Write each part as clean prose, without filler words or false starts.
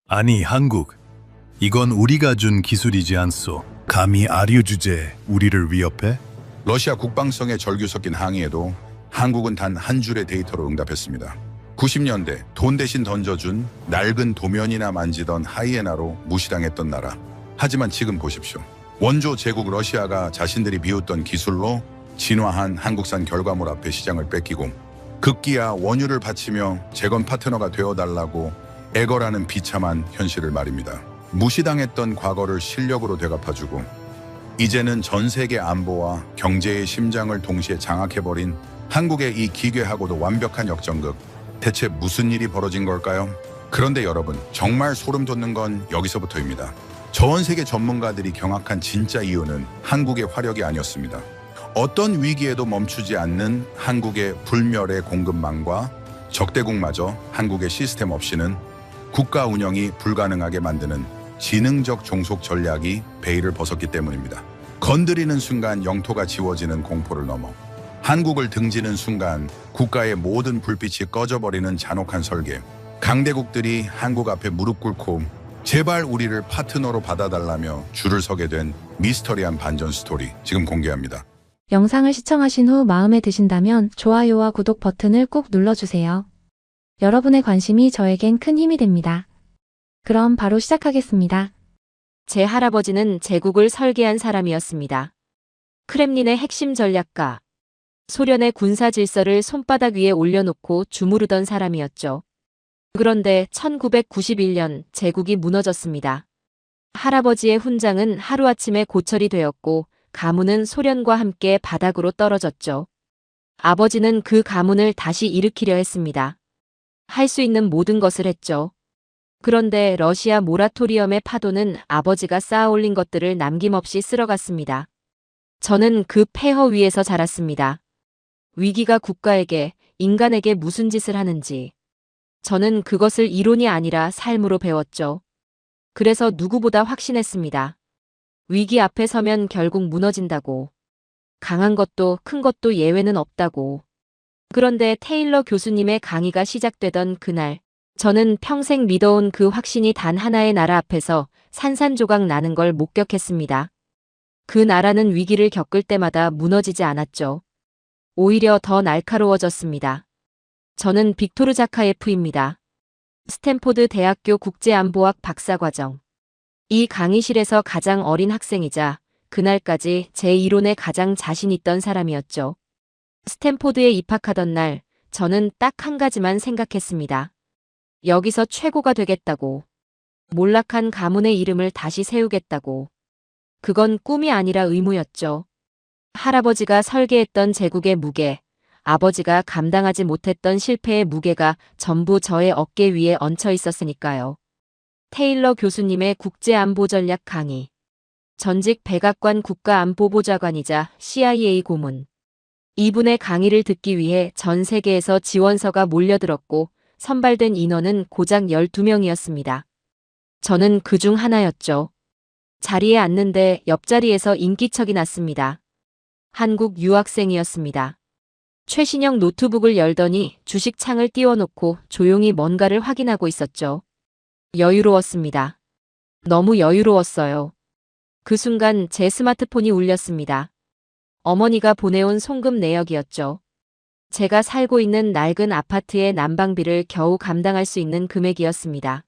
아니, 한국. 이건 우리가 준 기술이지 않소. 감히 아류 주제에 우리를 위협해? 러시아 국방성에 절규 섞인 항의에도 한국은 단 한 줄의 데이터로 응답했습니다. 90년대 돈 대신 던져준 낡은 도면이나 만지던 하이에나로 무시당했던 나라. 하지만 지금 보십시오. 원조 제국 러시아가 자신들이 비웃던 기술로 진화한 한국산 결과물 앞에 시장을 뺏기고 급기야 원유를 바치며 재건 파트너가 되어달라고 애걸하는 비참한 현실을 말입니다. 무시당했던 과거를 실력으로 되갚아주고 이제는 전 세계 안보와 경제의 심장을 동시에 장악해버린 한국의 이 기괴하고도 완벽한 역전극. 대체 무슨 일이 벌어진 걸까요? 그런데 여러분, 정말 소름 돋는 건 여기서부터입니다. 전 세계 전문가들이 경악한 진짜 이유는 한국의 화력이 아니었습니다. 어떤 위기에도 멈추지 않는 한국의 불멸의 공급망과 적대국마저 한국의 시스템 없이는 국가 운영이 불가능하게 만드는 지능적 종속 전략이 베일을 벗었기 때문입니다. 건드리는 순간 영토가 지워지는 공포를 넘어 한국을 등지는 순간 국가의 모든 불빛이 꺼져버리는 잔혹한 설계. 강대국들이 한국 앞에 무릎 꿇고 제발 우리를 파트너로 받아달라며 줄을 서게 된 미스터리한 반전 스토리 지금 공개합니다. 영상을 시청하신 후 마음에 드신다면 좋아요와 구독 버튼을 꼭 눌러주세요. 여러분의 관심이 저에겐 큰 힘이 됩니다. 그럼 바로 시작하겠습니다. 제 할아버지는 제국을 설계한 사람이었습니다. 크렘린의 핵심 전략가, 소련의 군사 질서를 손바닥 위에 올려놓고 주무르던 사람이었죠. 그런데 1991년 제국이 무너졌습니다. 할아버지의 훈장은 하루아침에 고철이 되었고 가문은 소련과 함께 바닥으로 떨어졌죠. 아버지는 그 가문을 다시 일으키려 했습니다. 할 수 있는 모든 것을 했죠. 그런데 러시아 모라토리엄의 파도는 아버지가 쌓아올린 것들을 남김없이 쓸어갔습니다. 저는 그 폐허 위에서 자랐습니다. 위기가 국가에게, 인간에게 무슨 짓을 하는지. 저는 그것을 이론이 아니라 삶으로 배웠죠. 그래서 누구보다 확신했습니다. 위기 앞에 서면 결국 무너진다고. 강한 것도 큰 것도 예외는 없다고. 그런데 테일러 교수님의 강의가 시작되던 그날, 저는 평생 믿어온 그 확신이 단 하나의 나라 앞에서 산산조각 나는 걸 목격했습니다. 그 나라는 위기를 겪을 때마다 무너지지 않았죠. 오히려 더 날카로워졌습니다. 저는 빅토르 자카예프입니다. 스탠포드 대학교 국제안보학 박사과정. 이 강의실에서 가장 어린 학생이자 그날까지 제 이론에 가장 자신 있던 사람이었죠. 스탠포드에 입학하던 날, 저는 딱 한 가지만 생각했습니다. 여기서 최고가 되겠다고. 몰락한 가문의 이름을 다시 세우겠다고. 그건 꿈이 아니라 의무였죠. 할아버지가 설계했던 제국의 무게, 아버지가 감당하지 못했던 실패의 무게가 전부 저의 어깨 위에 얹혀 있었으니까요. 테일러 교수님의 국제안보전략 강의. 전직 백악관 국가안보보좌관이자 CIA 고문. 이분의 강의를 듣기 위해 전 세계에서 지원서가 몰려들었고 선발된 인원은 고작 12명이었습니다. 저는 그중 하나였죠. 자리에 앉는데 옆자리에서 인기척이 났습니다. 한국 유학생이었습니다. 최신형 노트북을 열더니 주식창을 띄워놓고 조용히 뭔가를 확인하고 있었죠. 여유로웠습니다. 너무 여유로웠어요. 그 순간 제 스마트폰이 울렸습니다. 어머니가 보내온 송금 내역이었죠. 제가 살고 있는 낡은 아파트의 난방비를 겨우 감당할 수 있는 금액이었습니다.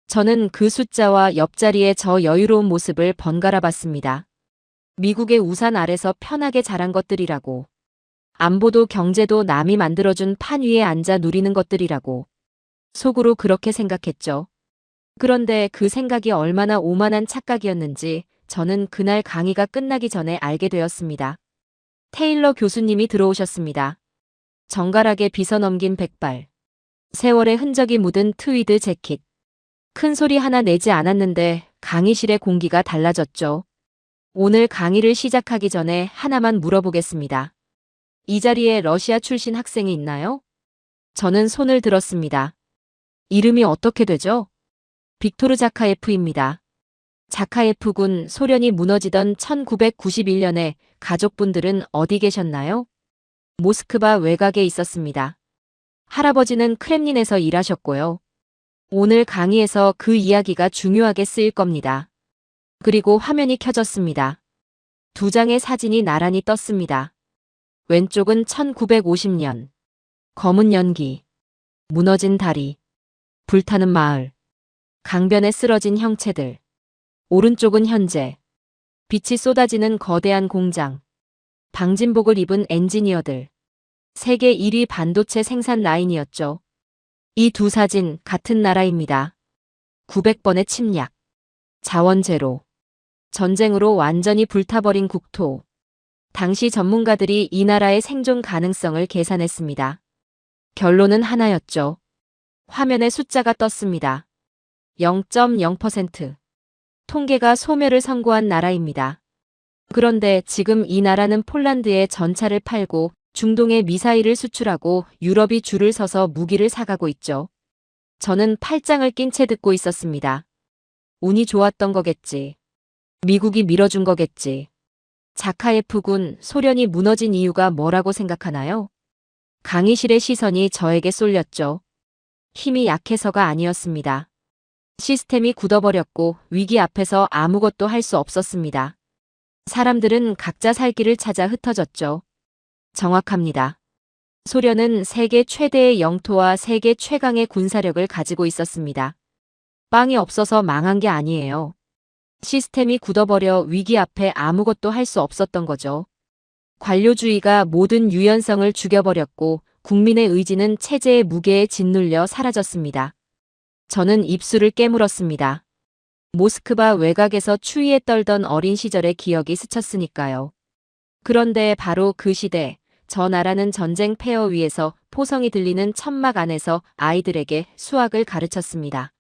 저는 그 숫자와 옆자리의 저 여유로운 모습을 번갈아 봤습니다. 미국의 우산 아래서 편하게 자란 것들이라고. 안보도 경제도 남이 만들어준 판 위에 앉아 누리는 것들이라고. 속으로 그렇게 생각했죠. 그런데 그 생각이 얼마나 오만한 착각이었는지 저는 그날 강의가 끝나기 전에 알게 되었습니다. 테일러 교수님이 들어오셨습니다. 정갈하게 빗어넘긴 백발. 세월의 흔적이 묻은 트위드 재킷. 큰 소리 하나 내지 않았는데 강의실의 공기가 달라졌죠. 오늘 강의를 시작하기 전에 하나만 물어보겠습니다. 이 자리에 러시아 출신 학생이 있나요? 저는 손을 들었습니다. 이름이 어떻게 되죠? 빅토르 자카예프입니다. 자카예프 군 소련이 무너지던 1991년에 가족분들은 어디 계셨나요? 모스크바 외곽에 있었습니다. 할아버지는 크렘린에서 일하셨고요. 오늘 강의에서 그 이야기가 중요하게 쓰일 겁니다. 그리고 화면이 켜졌습니다. 두 장의 사진이 나란히 떴습니다. 왼쪽은 1950년. 검은 연기. 무너진 다리. 불타는 마을. 강변에 쓰러진 형체들. 오른쪽은 현재. 빛이 쏟아지는 거대한 공장. 방진복을 입은 엔지니어들. 세계 1위 반도체 생산 라인이었죠. 이 두 사진 같은 나라입니다. 900번의 침략. 자원 제로. 전쟁으로 완전히 불타버린 국토. 당시 전문가들이 이 나라의 생존 가능성을 계산했습니다. 결론은 하나였죠. 화면에 숫자가 떴습니다. 0.0%. 통계가 소멸을 선고한 나라입니다. 그런데 지금 이 나라는 폴란드에 전차를 팔고 중동에 미사일을 수출하고 유럽이 줄을 서서 무기를 사가고 있죠. 저는 팔짱을 낀 채 듣고 있었습니다. 운이 좋았던 거겠지. 미국이 밀어준 거겠지. 자카예프군, 소련이 무너진 이유가 뭐라고 생각하나요? 강의실의 시선이 저에게 쏠렸죠. 힘이 약해서가 아니었습니다. 시스템이 굳어버렸고 위기 앞에서 아무것도 할 수 없었습니다. 사람들은 각자 살 길을 찾아 흩어졌죠. 정확합니다. 소련은 세계 최대의 영토와 세계 최강의 군사력을 가지고 있었습니다. 빵이 없어서 망한 게 아니에요. 시스템이 굳어버려 위기 앞에 아무것도 할 수 없었던 거죠. 관료주의가 모든 유연성을 죽여버렸고 국민의 의지는 체제의 무게에 짓눌려 사라졌습니다. 저는 입술을 깨물었습니다. 모스크바 외곽에서 추위에 떨던 어린 시절의 기억이 스쳤으니까요. 그런데 바로 그 시대, 저 나라는 전쟁 폐허 위에서 포성이 들리는 천막 안에서 아이들에게 수학을 가르쳤습니다.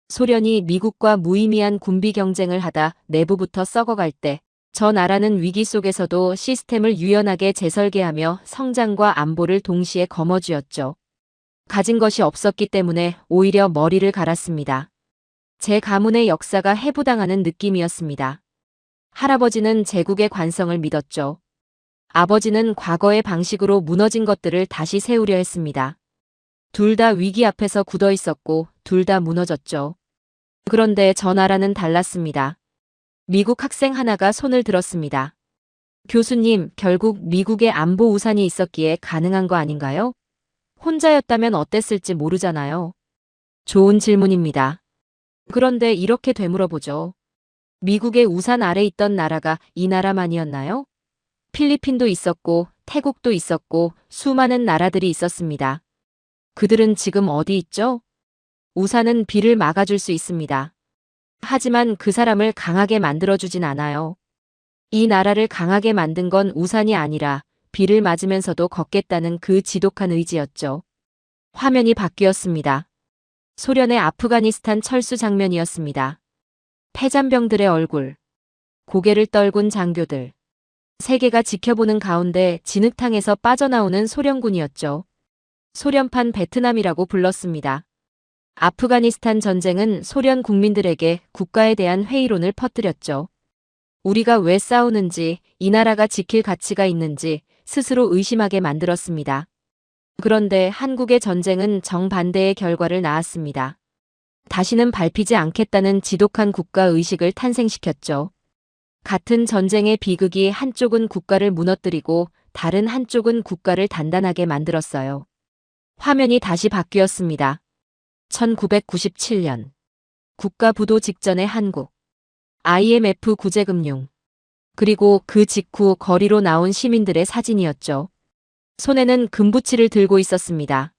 소련이 미국과 무의미한 군비 경쟁을 하다 내부부터 썩어갈 때, 저 나라는 위기 속에서도 시스템을 유연하게 재설계하며 성장과 안보를 동시에 거머쥐었죠. 가진 것이 없었기 때문에 오히려 머리를 갈았습니다. 제 가문의 역사가 해부당하는 느낌이었습니다. 할아버지는 제국의 관성을 믿었죠. 아버지는 과거의 방식으로 무너진 것들을 다시 세우려 했습니다. 둘 다 위기 앞에서 굳어 있었고 둘 다 무너졌죠. 그런데 저 나라는 달랐습니다. 미국 학생 하나가 손을 들었습니다. 교수님, 결국 미국의 안보 우산이 있었기에 가능한 거 아닌가요? 혼자였다면 어땠을지 모르잖아요. 좋은 질문입니다. 그런데 이렇게 되물어보죠. 미국의 우산 아래 있던 나라가 이 나라만이었나요? 필리핀도 있었고 태국도 있었고 수많은 나라들이 있었습니다. 그들은 지금 어디 있죠? 우산은 비를 막아줄 수 있습니다. 하지만 그 사람을 강하게 만들어주진 않아요. 이 나라를 강하게 만든 건 우산이 아니라 비를 맞으면서도 걷겠다는 그 지독한 의지였죠. 화면이 바뀌었습니다. 소련의 아프가니스탄 철수 장면이었습니다. 패잔병들의 얼굴, 고개를 떨군 장교들. 세계가 지켜보는 가운데 진흙탕에서 빠져나오는 소련군이었죠. 소련판 베트남이라고 불렀습니다. 아프가니스탄 전쟁은 소련 국민들에게 국가에 대한 회의론을 퍼뜨렸죠. 우리가 왜 싸우는지, 이 나라가 지킬 가치가 있는지 스스로 의심하게 만들었습니다. 그런데 한국의 전쟁은 정반대의 결과를 낳았습니다. 다시는 밟히지 않겠다는 지독한 국가의식을 탄생시켰죠. 같은 전쟁의 비극이 한쪽은 국가를 무너뜨리고 다른 한쪽은 국가를 단단하게 만들었어요. 화면이 다시 바뀌었습니다. 1997년. 국가 부도 직전의 한국. IMF 구제금융. 그리고 그 직후 거리로 나온 시민들의 사진이었죠. 손에는 금부치를 들고 있었습니다.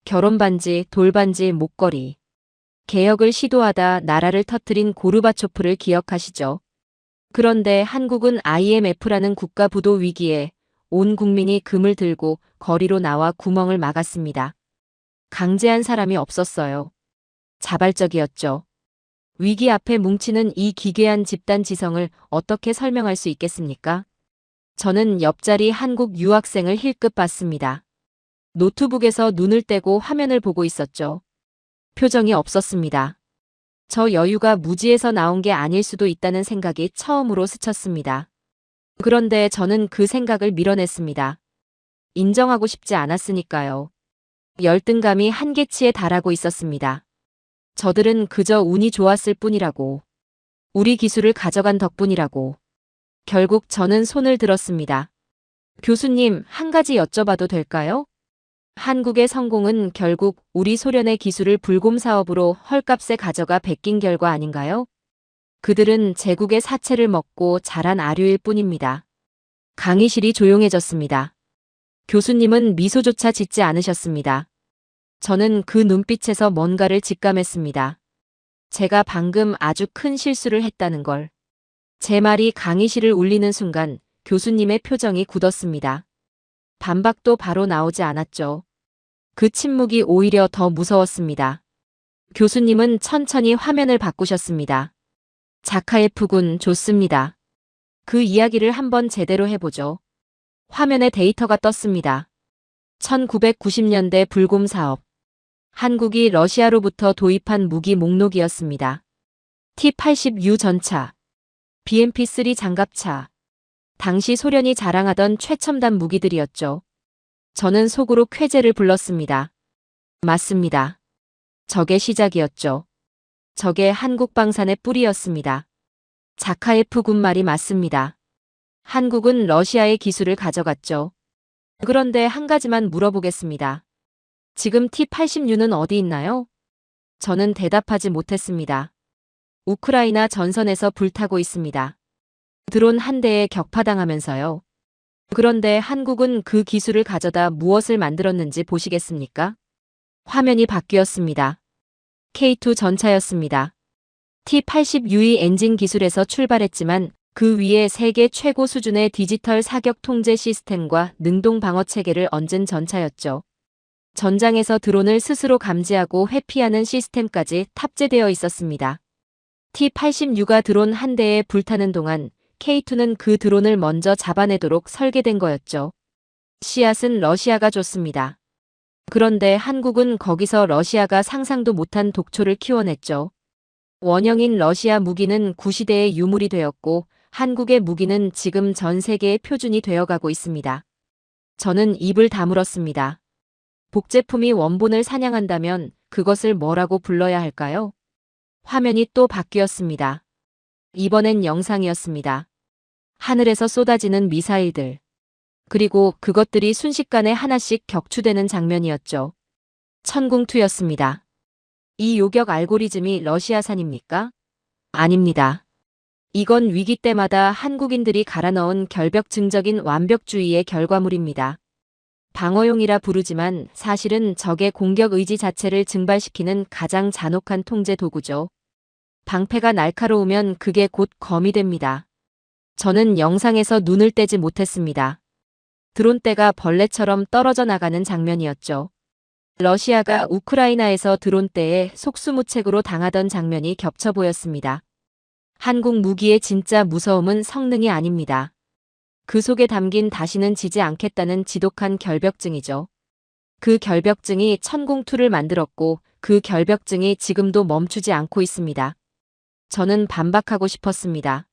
결혼반지, 돌반지, 목걸이. 개혁을 시도하다 나라를 터뜨린 고르바초프를 기억하시죠? 그런데 한국은 IMF라는 국가 부도 위기에 온 국민이 금을 들고 거리로 나와 구멍을 막았습니다. 강제한 사람이 없었어요. 자발적이었죠. 위기 앞에 뭉치는 이 기괴한 집단 지성을 어떻게 설명할 수 있겠습니까? 저는 옆자리 한국 유학생을 힐끗 봤습니다. 노트북에서 눈을 떼고 화면을 보고 있었죠. 표정이 없었습니다. 저 여유가 무지에서 나온 게 아닐 수도 있다는 생각이 처음으로 스쳤습니다. 그런데 저는 그 생각을 밀어냈습니다. 인정하고 싶지 않았으니까요. 열등감이 한계치에 달하고 있었습니다. 저들은 그저 운이 좋았을 뿐이라고. 우리 기술을 가져간 덕분이라고. 결국 저는 손을 들었습니다. 교수님, 한 가지 여쭤봐도 될까요? 한국의 성공은 결국 우리 소련의 기술을 불곰 사업으로 헐값에 가져가 베낀 결과 아닌가요? 그들은 제국의 사채를 먹고 자란 아류일 뿐입니다. 강의실이 조용해졌습니다. 교수님은 미소조차 짓지 않으셨습니다. 저는 그 눈빛에서 뭔가를 직감했습니다. 제가 방금 아주 큰 실수를 했다는 걸. 제 말이 강의실을 울리는 순간 교수님의 표정이 굳었습니다. 반박도 바로 나오지 않았죠. 그 침묵이 오히려 더 무서웠습니다. 교수님은 천천히 화면을 바꾸셨습니다. 자카예프군 좋습니다. 그 이야기를 한번 제대로 해보죠. 화면에 데이터가 떴습니다. 1990년대 불곰 사업. 한국이 러시아로부터 도입한 무기 목록이었습니다. T-80U 전차, BMP-3 장갑차. 당시 소련이 자랑하던 최첨단 무기들이었죠. 저는 속으로 쾌재를 불렀습니다. 맞습니다. 저게 시작이었죠. 저게 한국 방산의 뿌리였습니다. 자카예프군 말이 맞습니다. 한국은 러시아의 기술을 가져갔죠. 그런데 한 가지만 물어보겠습니다. 지금 T-80U는 어디 있나요? 저는 대답하지 못했습니다. 우크라이나 전선에서 불타고 있습니다. 드론 한 대에 격파당하면서요. 그런데 한국은 그 기술을 가져다 무엇을 만들었는지 보시겠습니까? 화면이 바뀌었습니다. K2 전차였습니다. T-80U 엔진 기술에서 출발했지만 그 위에 세계 최고 수준의 디지털 사격 통제 시스템과 능동 방어 체계를 얹은 전차였죠. 전장에서 드론을 스스로 감지하고 회피하는 시스템까지 탑재되어 있었습니다. T-80U가 드론 한 대에 불타는 동안 K2는 그 드론을 먼저 잡아내도록 설계된 거였죠. 씨앗은 러시아가 줬습니다. 그런데 한국은 거기서 러시아가 상상도 못한 독초를 키워냈죠. 원형인 러시아 무기는 구시대의 유물이 되었고 한국의 무기는 지금 전 세계의 표준이 되어가고 있습니다. 저는 입을 다물었습니다. 복제품이 원본을 사냥한다면 그것을 뭐라고 불러야 할까요? 화면이 또 바뀌었습니다. 이번엔 영상이었습니다. 하늘에서 쏟아지는 미사일들. 그리고 그것들이 순식간에 하나씩 격추되는 장면이었죠. 천궁투였습니다. 이 요격 알고리즘이 러시아산입니까? 아닙니다. 이건 위기 때마다 한국인들이 갈아넣은 결벽증적인 완벽주의의 결과물입니다. 방어용이라 부르지만 사실은 적의 공격 의지 자체를 증발시키는 가장 잔혹한 통제 도구죠. 방패가 날카로우면 그게 곧 검이 됩니다. 저는 영상에서 눈을 떼지 못했습니다. 드론대가 벌레처럼 떨어져 나가는 장면이었죠. 러시아가 우크라이나에서 드론대에 속수무책으로 당하던 장면이 겹쳐 보였습니다. 한국 무기의 진짜 무서움은 성능이 아닙니다. 그 속에 담긴 다시는 지지 않겠다는 지독한 결벽증이죠. 그 결벽증이 천궁투를 만들었고 그 결벽증이 지금도 멈추지 않고 있습니다. 저는 반박하고 싶었습니다.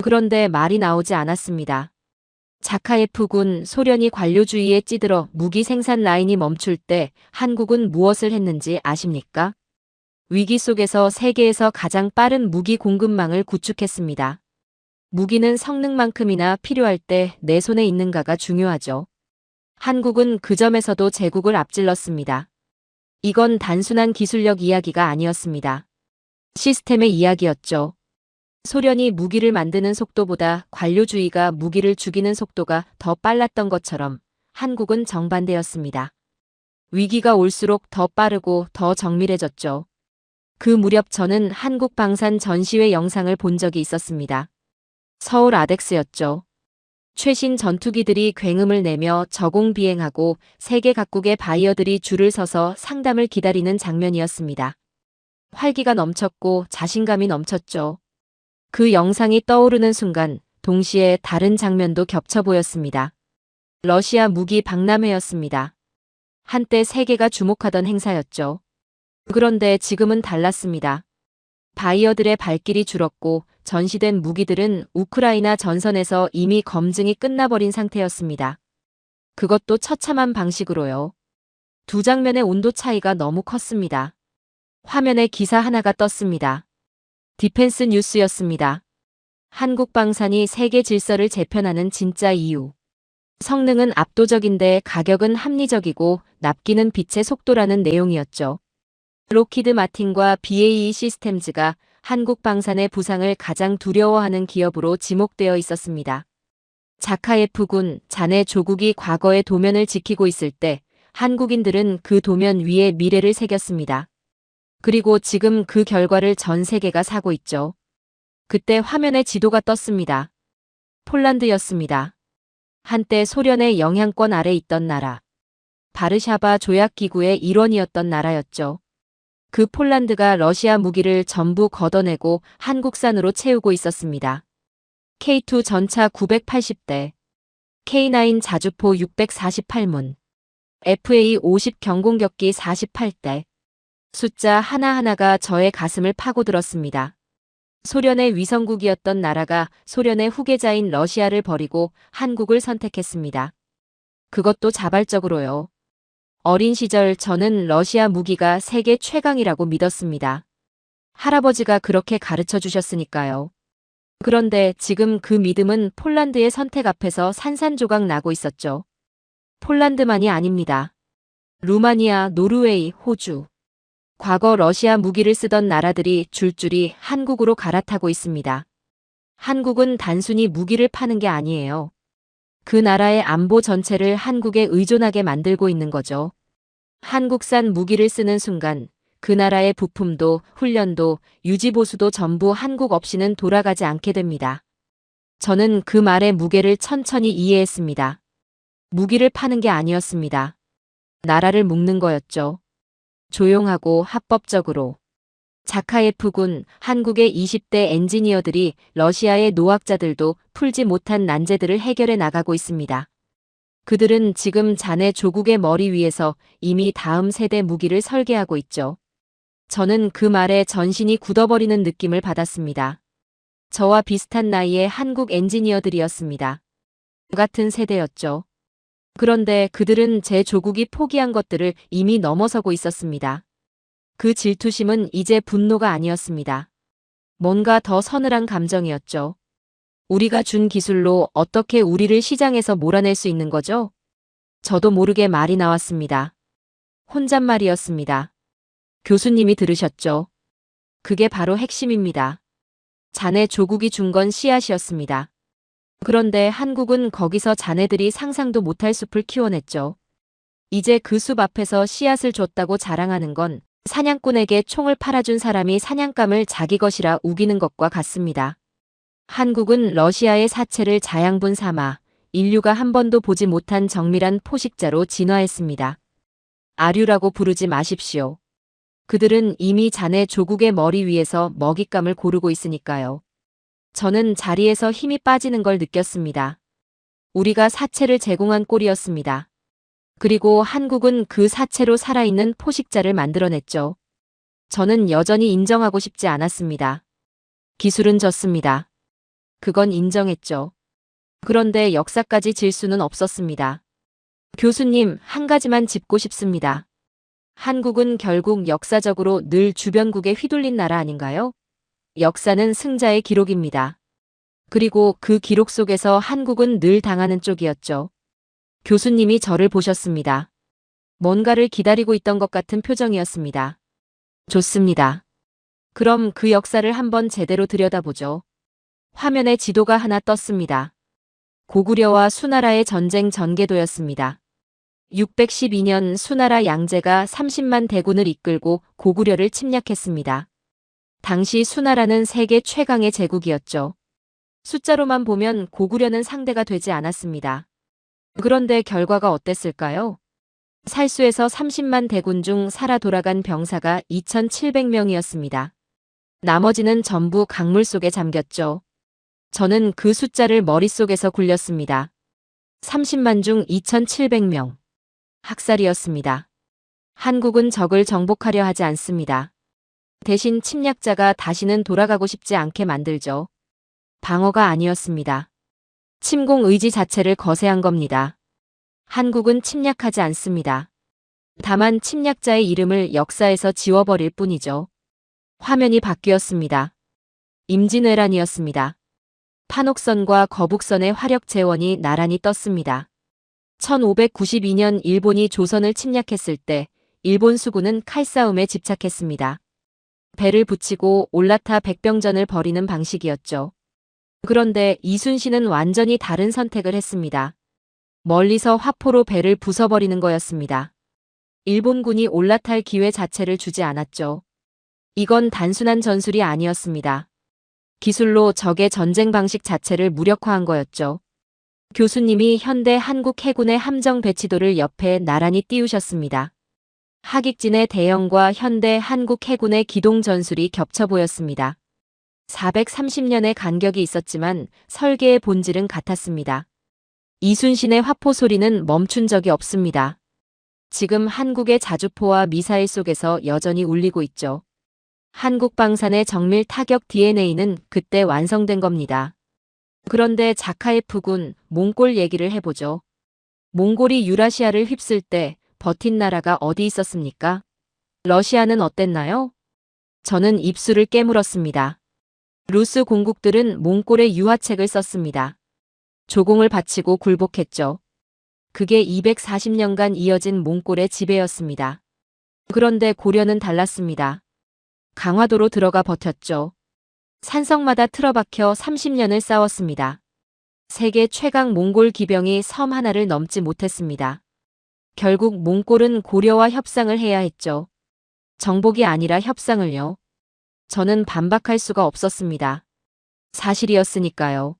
그런데 말이 나오지 않았습니다. 자카예프군 소련이 관료주의에 찌들어 무기 생산 라인이 멈출 때 한국은 무엇을 했는지 아십니까? 위기 속에서 세계에서 가장 빠른 무기 공급망을 구축했습니다. 무기는 성능만큼이나 필요할 때 내 손에 있는가가 중요하죠. 한국은 그 점에서도 제국을 앞질렀습니다. 이건 단순한 기술력 이야기가 아니었습니다. 시스템의 이야기였죠. 소련이 무기를 만드는 속도보다 관료주의가 무기를 죽이는 속도가 더 빨랐던 것처럼 한국은 정반대였습니다. 위기가 올수록 더 빠르고 더 정밀해졌죠. 그 무렵 저는 한국 방산 전시회 영상을 본 적이 있었습니다. 서울 아덱스였죠. 최신 전투기들이 굉음을 내며 저공 비행하고 세계 각국의 바이어들이 줄을 서서 상담을 기다리는 장면이었습니다. 활기가 넘쳤고 자신감이 넘쳤죠. 그 영상이 떠오르는 순간 동시에 다른 장면도 겹쳐 보였습니다. 러시아 무기 박람회였습니다. 한때 세계가 주목하던 행사였죠. 그런데 지금은 달랐습니다. 바이어들의 발길이 줄었고 전시된 무기들은 우크라이나 전선에서 이미 검증이 끝나버린 상태였습니다. 그것도 처참한 방식으로요. 두 장면의 온도 차이가 너무 컸습니다. 화면에 기사 하나가 떴습니다. 디펜스 뉴스였습니다. 한국 방산이 세계 질서를 재편하는 진짜 이유. 성능은 압도적인데 가격은 합리적이고 납기는 빛의 속도라는 내용이었죠. 록히드 마틴과 BAE 시스템즈가 한국 방산의 부상을 가장 두려워하는 기업으로 지목되어 있었습니다. 자카예프군, 자네 조국이 과거의 도면을 지키고 있을 때 한국인들은 그 도면 위에 미래를 새겼습니다. 그리고 지금 그 결과를 전 세계가 사고 있죠. 그때 화면에 지도가 떴습니다. 폴란드였습니다. 한때 소련의 영향권 아래 있던 나라. 바르샤바 조약기구의 일원이었던 나라였죠. 그 폴란드가 러시아 무기를 전부 걷어내고 한국산으로 채우고 있었습니다. K2 전차 980대, K9 자주포 648문, FA50 경공격기 48대. 숫자 하나하나가 저의 가슴을 파고들었습니다. 소련의 위성국이었던 나라가 소련의 후계자인 러시아를 버리고 한국을 선택했습니다. 그것도 자발적으로요. 어린 시절 저는 러시아 무기가 세계 최강이라고 믿었습니다. 할아버지가 그렇게 가르쳐 주셨으니까요. 그런데 지금 그 믿음은 폴란드의 선택 앞에서 산산조각 나고 있었죠. 폴란드만이 아닙니다. 루마니아, 노르웨이, 호주. 과거 러시아 무기를 쓰던 나라들이 줄줄이 한국으로 갈아타고 있습니다. 한국은 단순히 무기를 파는 게 아니에요. 그 나라의 안보 전체를 한국에 의존하게 만들고 있는 거죠. 한국산 무기를 쓰는 순간 그 나라의 부품도 훈련도 유지보수도 전부 한국 없이는 돌아가지 않게 됩니다. 저는 그 말의 무게를 천천히 이해했습니다. 무기를 파는 게 아니었습니다. 나라를 묶는 거였죠. 조용하고 합법적으로. 자카예프군, 한국의 20대 엔지니어들이 러시아의 노학자들도 풀지 못한 난제들을 해결해 나가고 있습니다. 그들은 지금 자네 조국의 머리 위에서 이미 다음 세대 무기를 설계하고 있죠. 저는 그 말에 전신이 굳어버리는 느낌을 받았습니다. 저와 비슷한 나이의 한국 엔지니어들이었습니다. 같은 세대였죠. 그런데 그들은 제 조국이 포기한 것들을 이미 넘어서고 있었습니다. 그 질투심은 이제 분노가 아니었습니다. 뭔가 더 서늘한 감정이었죠. 우리가 준 기술로 어떻게 우리를 시장에서 몰아낼 수 있는 거죠? 저도 모르게 말이 나왔습니다. 혼잣말이었습니다. 교수님이 들으셨죠? 그게 바로 핵심입니다. 자네 조국이 준 건 씨앗이었습니다. 그런데 한국은 거기서 자네들이 상상도 못할 숲을 키워냈죠. 이제 그 숲 앞에서 씨앗을 줬다고 자랑하는 건 사냥꾼에게 총을 팔아준 사람이 사냥감을 자기 것이라 우기는 것과 같습니다. 한국은 러시아의 사체를 자양분 삼아 인류가 한 번도 보지 못한 정밀한 포식자로 진화했습니다. 아류라고 부르지 마십시오. 그들은 이미 자네 조국의 머리 위에서 먹잇감을 고르고 있으니까요. 저는 자리에서 힘이 빠지는 걸 느꼈습니다. 우리가 사체를 제공한 꼴이었습니다. 그리고 한국은 그 사체로 살아있는 포식자를 만들어냈죠. 저는 여전히 인정하고 싶지 않았습니다. 기술은 졌습니다. 그건 인정했죠. 그런데 역사까지 질 수는 없었습니다. 교수님, 한 가지만 짚고 싶습니다. 한국은 결국 역사적으로 늘 주변국에 휘둘린 나라 아닌가요? 역사는 승자의 기록입니다. 그리고 그 기록 속에서 한국은 늘 당하는 쪽이었죠. 교수님이 저를 보셨습니다. 뭔가를 기다리고 있던 것 같은 표정이었습니다. 좋습니다. 그럼 그 역사를 한번 제대로 들여다보죠. 화면에 지도가 하나 떴습니다. 고구려와 수나라의 전쟁 전개도였습니다. 612년 수나라 양제가 30만 대군을 이끌고 고구려를 침략했습니다. 당시 수나라는 세계 최강의 제국이었죠. 숫자로만 보면 고구려는 상대가 되지 않았습니다. 그런데 결과가 어땠을까요? 살수에서 30만 대군 중 살아 돌아간 병사가 2,700명이었습니다. 나머지는 전부 강물 속에 잠겼죠. 저는 그 숫자를 머릿속에서 굴렸습니다. 30만 중 2,700명. 학살이었습니다. 한국은 적을 정복하려 하지 않습니다. 대신 침략자가 다시는 돌아가고 싶지 않게 만들죠. 방어가 아니었습니다. 침공 의지 자체를 거세한 겁니다. 한국은 침략하지 않습니다. 다만 침략자의 이름을 역사에서 지워버릴 뿐이죠. 화면이 바뀌었습니다. 임진왜란이었습니다. 판옥선과 거북선의 화력 재원이 나란히 떴습니다. 1592년 일본이 조선을 침략했을 때 일본 수군은 칼싸움에 집착했습니다. 배를 붙이고 올라타 백병전을 벌이는 방식이었죠. 그런데 이순신은 완전히 다른 선택을 했습니다. 멀리서 화포로 배를 부숴버리는 거였습니다. 일본군이 올라탈 기회 자체를 주지 않았죠. 이건 단순한 전술이 아니었습니다. 기술로 적의 전쟁 방식 자체를 무력화한 거였죠. 교수님이 현대 한국 해군의 함정 배치도를 옆에 나란히 띄우셨습니다. 하객진의 대형과 현대 한국 해군의 기동 전술이 겹쳐 보였습니다. 430년의 간격이 있었지만 설계의 본질은 같았습니다. 이순신의 화포 소리는 멈춘 적이 없습니다. 지금 한국의 자주포와 미사일 속에서 여전히 울리고 있죠. 한국 방산의 정밀 타격 DNA는 그때 완성된 겁니다. 그런데 자카예프군 몽골 얘기를 해보죠. 몽골이 유라시아를 휩쓸 때 버틴 나라가 어디 있었습니까? 러시아는 어땠나요? 저는 입술을 깨물었습니다. 루스 공국들은 몽골의 유화책을 썼습니다. 조공을 바치고 굴복했죠. 그게 240년간 이어진 몽골의 지배였습니다. 그런데 고려는 달랐습니다. 강화도로 들어가 버텼죠. 산성마다 틀어박혀 30년을 싸웠습니다. 세계 최강 몽골 기병이 섬 하나를 넘지 못했습니다. 결국 몽골은 고려와 협상을 해야 했죠. 정복이 아니라 협상을요. 저는 반박할 수가 없었습니다. 사실이었으니까요.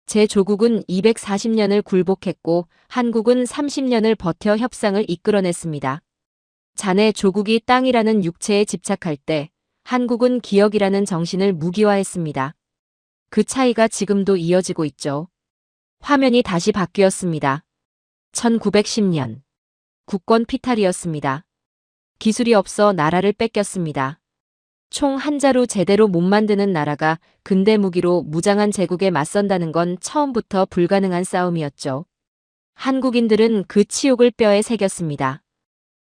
제 조국은 240년을 굴복했고 한국은 30년을 버텨 협상을 이끌어냈습니다. 자네 조국이 땅이라는 육체에 집착할 때 한국은 기억이라는 정신을 무기화했습니다. 그 차이가 지금도 이어지고 있죠. 화면이 다시 바뀌었습니다. 1910년. 국권 피탈이었습니다. 기술이 없어 나라를 뺏겼습니다. 총 한 자루 제대로 못 만드는 나라가 근대 무기로 무장한 제국에 맞선다는 건 처음부터 불가능한 싸움이었죠. 한국인들은 그 치욕을 뼈에 새겼습니다.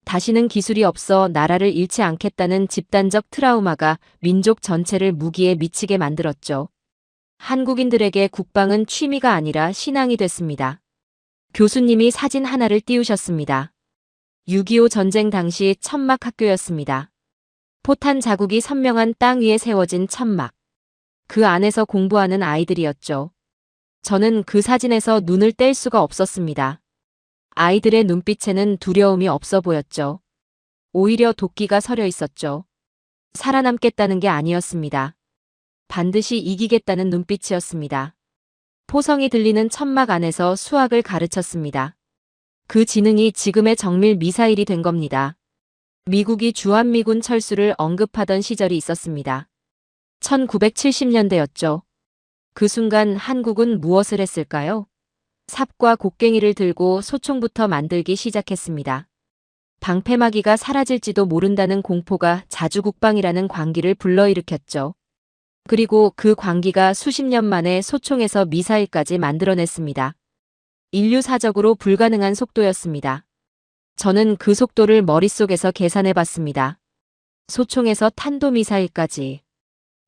다시는 기술이 없어 나라를 잃지 않겠다는 집단적 트라우마가 민족 전체를 무기에 미치게 만들었죠. 한국인들에게 국방은 취미가 아니라 신앙이 됐습니다. 교수님이 사진 하나를 띄우셨습니다. 6.25 전쟁 당시 천막 학교였습니다. 포탄 자국이 선명한 땅 위에 세워진 천막. 그 안에서 공부하는 아이들이었죠. 저는 그 사진에서 눈을 뗄 수가 없었습니다. 아이들의 눈빛에는 두려움이 없어 보였죠. 오히려 도끼가 서려 있었죠. 살아남겠다는 게 아니었습니다. 반드시 이기겠다는 눈빛이었습니다. 포성이 들리는 천막 안에서 수학을 가르쳤습니다. 그 지능이 지금의 정밀 미사일이 된 겁니다. 미국이 주한미군 철수를 언급하던 시절이 있었습니다. 1970년대였죠. 그 순간 한국은 무엇을 했을까요? 삽과 곡괭이를 들고 소총부터 만들기 시작했습니다. 방패막이가 사라질지도 모른다는 공포가 자주국방이라는 광기를 불러일으켰죠. 그리고 그 광기가 수십 년 만에 소총에서 미사일까지 만들어냈습니다. 인류사적으로 불가능한 속도였습니다. 저는 그 속도를 머릿속에서 계산해봤습니다. 소총에서 탄도미사일까지.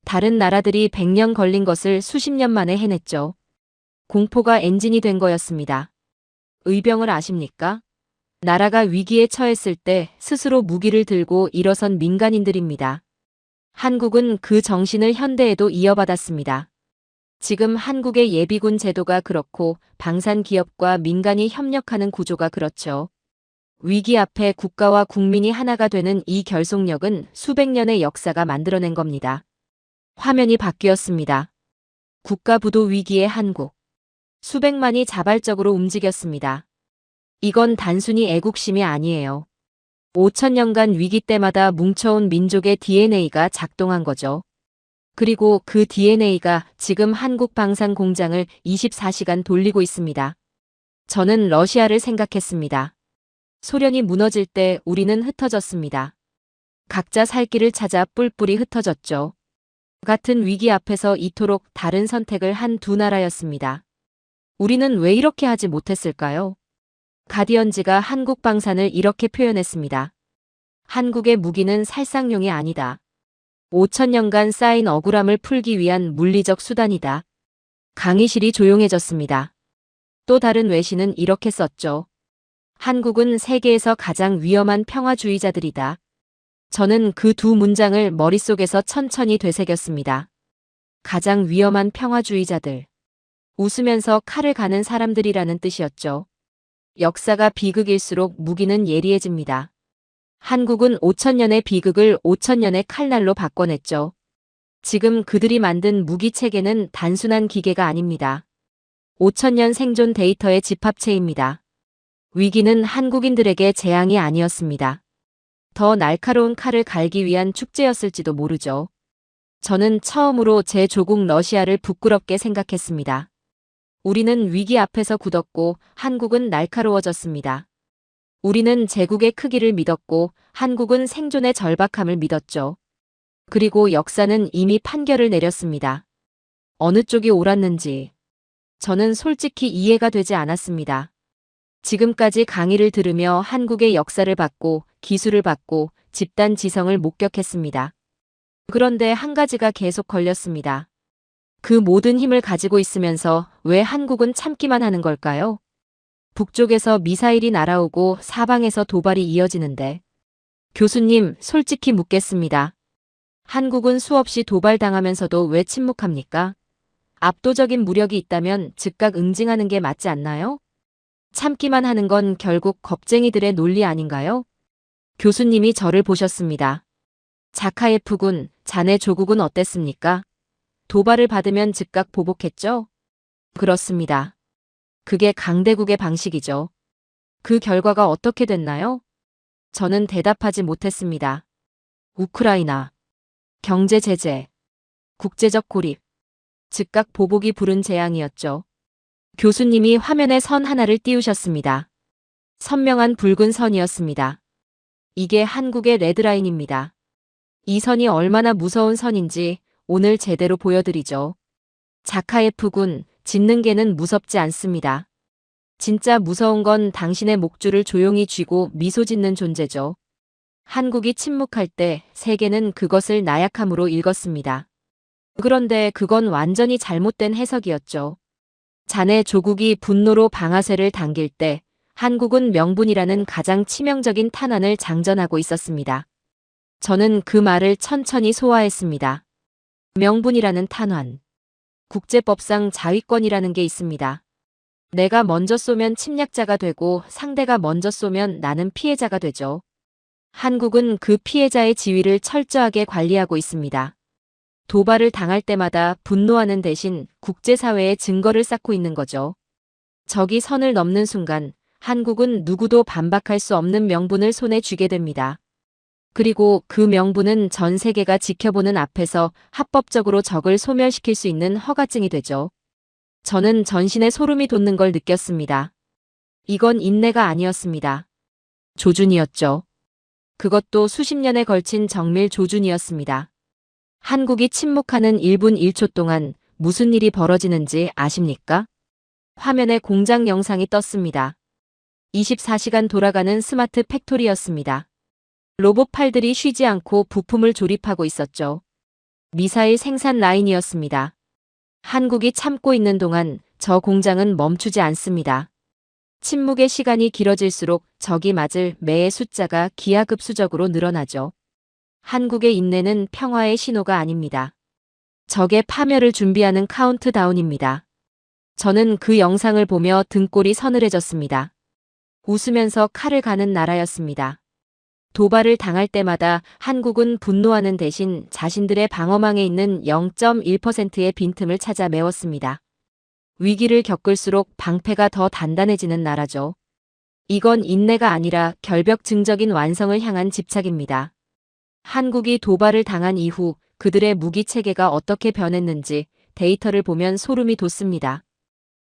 다른 나라들이 100년 걸린 것을 수십 년 만에 해냈죠. 공포가 엔진이 된 거였습니다. 의병을 아십니까? 나라가 위기에 처했을 때 스스로 무기를 들고 일어선 민간인들입니다. 한국은 그 정신을 현대에도 이어받았습니다. 지금 한국의 예비군 제도가 그렇고 방산 기업과 민간이 협력하는 구조가 그렇죠. 위기 앞에 국가와 국민이 하나가 되는 이 결속력은 수백 년의 역사가 만들어낸 겁니다. 화면이 바뀌었습니다. 국가부도 위기의 한국. 수백만이 자발적으로 움직였습니다. 이건 단순히 애국심이 아니에요. 5천년간 위기 때마다 뭉쳐온 민족의 DNA가 작동한 거죠. 그리고 그 DNA가 지금 한국 방산 공장을 24시간 돌리고 있습니다. 저는 러시아를 생각했습니다. 소련이 무너질 때 우리는 흩어졌습니다. 각자 살 길을 찾아 뿔뿔이 흩어졌죠. 같은 위기 앞에서 이토록 다른 선택을 한 두 나라였습니다. 우리는 왜 이렇게 하지 못했을까요? 가디언지가 한국 방산을 이렇게 표현했습니다. 한국의 무기는 살상용이 아니다. 5,000년간 쌓인 억울함을 풀기 위한 물리적 수단이다. 강의실이 조용해졌습니다. 또 다른 외신은 이렇게 썼죠. 한국은 세계에서 가장 위험한 평화주의자들이다. 저는 그 두 문장을 머릿속에서 천천히 되새겼습니다. 가장 위험한 평화주의자들. 웃으면서 칼을 가는 사람들이라는 뜻이었죠. 역사가 비극일수록 무기는 예리해집니다. 한국은 5,000년의 비극을 5,000년의 칼날로 바꿔냈죠. 지금 그들이 만든 무기 체계는 단순한 기계가 아닙니다. 5,000년 생존 데이터의 집합체입니다. 위기는 한국인들에게 재앙이 아니었습니다. 더 날카로운 칼을 갈기 위한 축제였을지도 모르죠. 저는 처음으로 제 조국 러시아를 부끄럽게 생각했습니다. 우리는 위기 앞에서 굳었고 한국은 날카로워졌습니다. 우리는 제국의 크기를 믿었고 한국은 생존의 절박함을 믿었죠. 그리고 역사는 이미 판결을 내렸습니다. 어느 쪽이 옳았는지 저는 솔직히 이해가 되지 않았습니다. 지금까지 강의를 들으며 한국의 역사를 받고 기술을 받고 집단 지성을 목격했습니다. 그런데 한 가지가 계속 걸렸습니다. 그 모든 힘을 가지고 있으면서 왜 한국은 참기만 하는 걸까요? 북쪽에서 미사일이 날아오고 사방에서 도발이 이어지는데. 교수님, 솔직히 묻겠습니다. 한국은 수없이 도발당하면서도 왜 침묵합니까? 압도적인 무력이 있다면 즉각 응징하는 게 맞지 않나요? 참기만 하는 건 결국 겁쟁이들의 논리 아닌가요? 교수님이 저를 보셨습니다. 자카예프군, 자네 조국은 어땠습니까? 도발을 받으면 즉각 보복했죠? 그렇습니다. 그게 강대국의 방식이죠. 그 결과가 어떻게 됐나요? 저는 대답하지 못했습니다. 우크라이나, 경제 제재, 국제적 고립, 즉각 보복이 부른 재앙이었죠. 교수님이 화면에 선 하나를 띄우셨습니다. 선명한 붉은 선이었습니다. 이게 한국의 레드라인입니다. 이 선이 얼마나 무서운 선인지 오늘 제대로 보여드리죠. 자카예프군, 짖는 개는 무섭지 않습니다. 진짜 무서운 건 당신의 목줄을 조용히 쥐고 미소 짓는 존재죠. 한국이 침묵할 때 세계는 그것을 나약함으로 읽었습니다. 그런데 그건 완전히 잘못된 해석이었죠. 자네 조국이 분노로 방아쇠를 당길 때 한국은 명분이라는 가장 치명적인 탄환을 장전하고 있었습니다. 저는 그 말을 천천히 소화했습니다. 명분이라는 탄환. 국제법상 자위권이라는 게 있습니다. 내가 먼저 쏘면 침략자가 되고 상대가 먼저 쏘면 나는 피해자가 되죠. 한국은 그 피해자의 지위를 철저하게 관리하고 있습니다. 도발을 당할 때마다 분노하는 대신 국제사회에 증거를 쌓고 있는 거죠. 적이 선을 넘는 순간 한국은 누구도 반박할 수 없는 명분을 손에 쥐게 됩니다. 그리고 그 명분은 전 세계가 지켜보는 앞에서 합법적으로 적을 소멸시킬 수 있는 허가증이 되죠. 저는 전신에 소름이 돋는 걸 느꼈습니다. 이건 인내가 아니었습니다. 조준이었죠. 그것도 수십 년에 걸친 정밀 조준이었습니다. 한국이 침묵하는 1분 1초 동안 무슨 일이 벌어지는지 아십니까? 화면에 공장 영상이 떴습니다. 24시간 돌아가는 스마트 팩토리였습니다. 로봇 팔들이 쉬지 않고 부품을 조립하고 있었죠. 미사일 생산 라인이었습니다. 한국이 참고 있는 동안 저 공장은 멈추지 않습니다. 침묵의 시간이 길어질수록 적이 맞을 매의 숫자가 기하급수적으로 늘어나죠. 한국의 인내는 평화의 신호가 아닙니다. 적의 파멸을 준비하는 카운트다운입니다. 저는 그 영상을 보며 등골이 서늘해졌습니다. 웃으면서 칼을 가는 나라였습니다. 도발을 당할 때마다 한국은 분노하는 대신 자신들의 방어망에 있는 0.1%의 빈틈을 찾아 메웠습니다. 위기를 겪을수록 방패가 더 단단해지는 나라죠. 이건 인내가 아니라 결벽증적인 완성을 향한 집착입니다. 한국이 도발을 당한 이후 그들의 무기 체계가 어떻게 변했는지 데이터를 보면 소름이 돋습니다.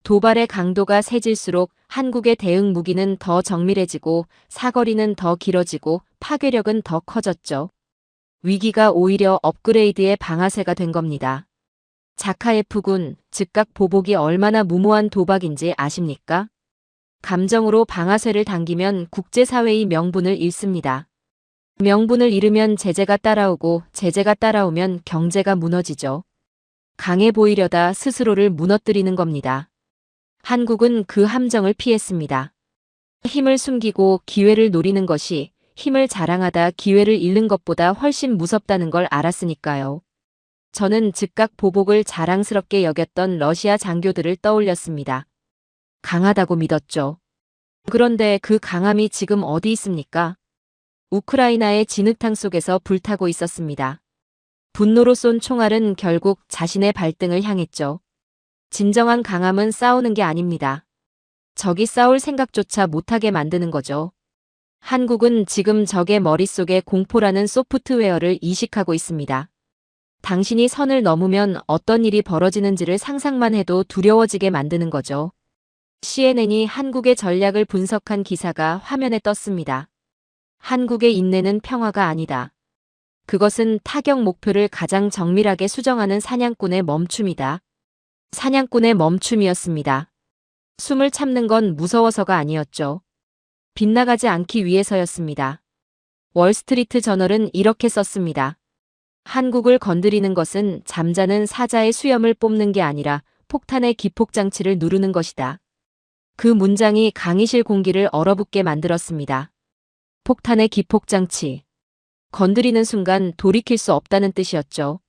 도발의 강도가 세질수록 한국의 대응 무기는 더 정밀해지고 사거리는 더 길어지고 파괴력은 더 커졌죠. 위기가 오히려 업그레이드의 방아쇠가 된 겁니다. 자카예프군, 즉각 보복이 얼마나 무모한 도박인지 아십니까? 감정으로 방아쇠를 당기면 국제사회의 명분을 잃습니다. 명분을 잃으면 제재가 따라오고 제재가 따라오면 경제가 무너지죠. 강해 보이려다 스스로를 무너뜨리는 겁니다. 한국은 그 함정을 피했습니다. 힘을 숨기고 기회를 노리는 것이 힘을 자랑하다 기회를 잃는 것보다 훨씬 무섭다는 걸 알았으니까요. 저는 즉각 보복을 자랑스럽게 여겼던 러시아 장교들을 떠올렸습니다. 강하다고 믿었죠. 그런데 그 강함이 지금 어디 있습니까? 우크라이나의 진흙탕 속에서 불타고 있었습니다. 분노로 쏜 총알은 결국 자신의 발등을 향했죠. 진정한 강함은 싸우는 게 아닙니다. 적이 싸울 생각조차 못하게 만드는 거죠. 한국은 지금 적의 머릿속에 공포라는 소프트웨어를 이식하고 있습니다. 당신이 선을 넘으면 어떤 일이 벌어지는지를 상상만 해도 두려워지게 만드는 거죠. CNN이 한국의 전략을 분석한 기사가 화면에 떴습니다. 한국의 인내는 평화가 아니다. 그것은 타격 목표를 가장 정밀하게 수정하는 사냥꾼의 멈춤이다. 사냥꾼의 멈춤이었습니다. 숨을 참는 건 무서워서가 아니었죠. 빗나가지 않기 위해서였습니다. 월스트리트 저널은 이렇게 썼습니다. 한국을 건드리는 것은 잠자는 사자의 수염을 뽑는 게 아니라 폭탄의 기폭장치를 누르는 것이다. 그 문장이 강의실 공기를 얼어붙게 만들었습니다. 폭탄의 기폭장치. 건드리는 순간 돌이킬 수 없다는 뜻이었죠.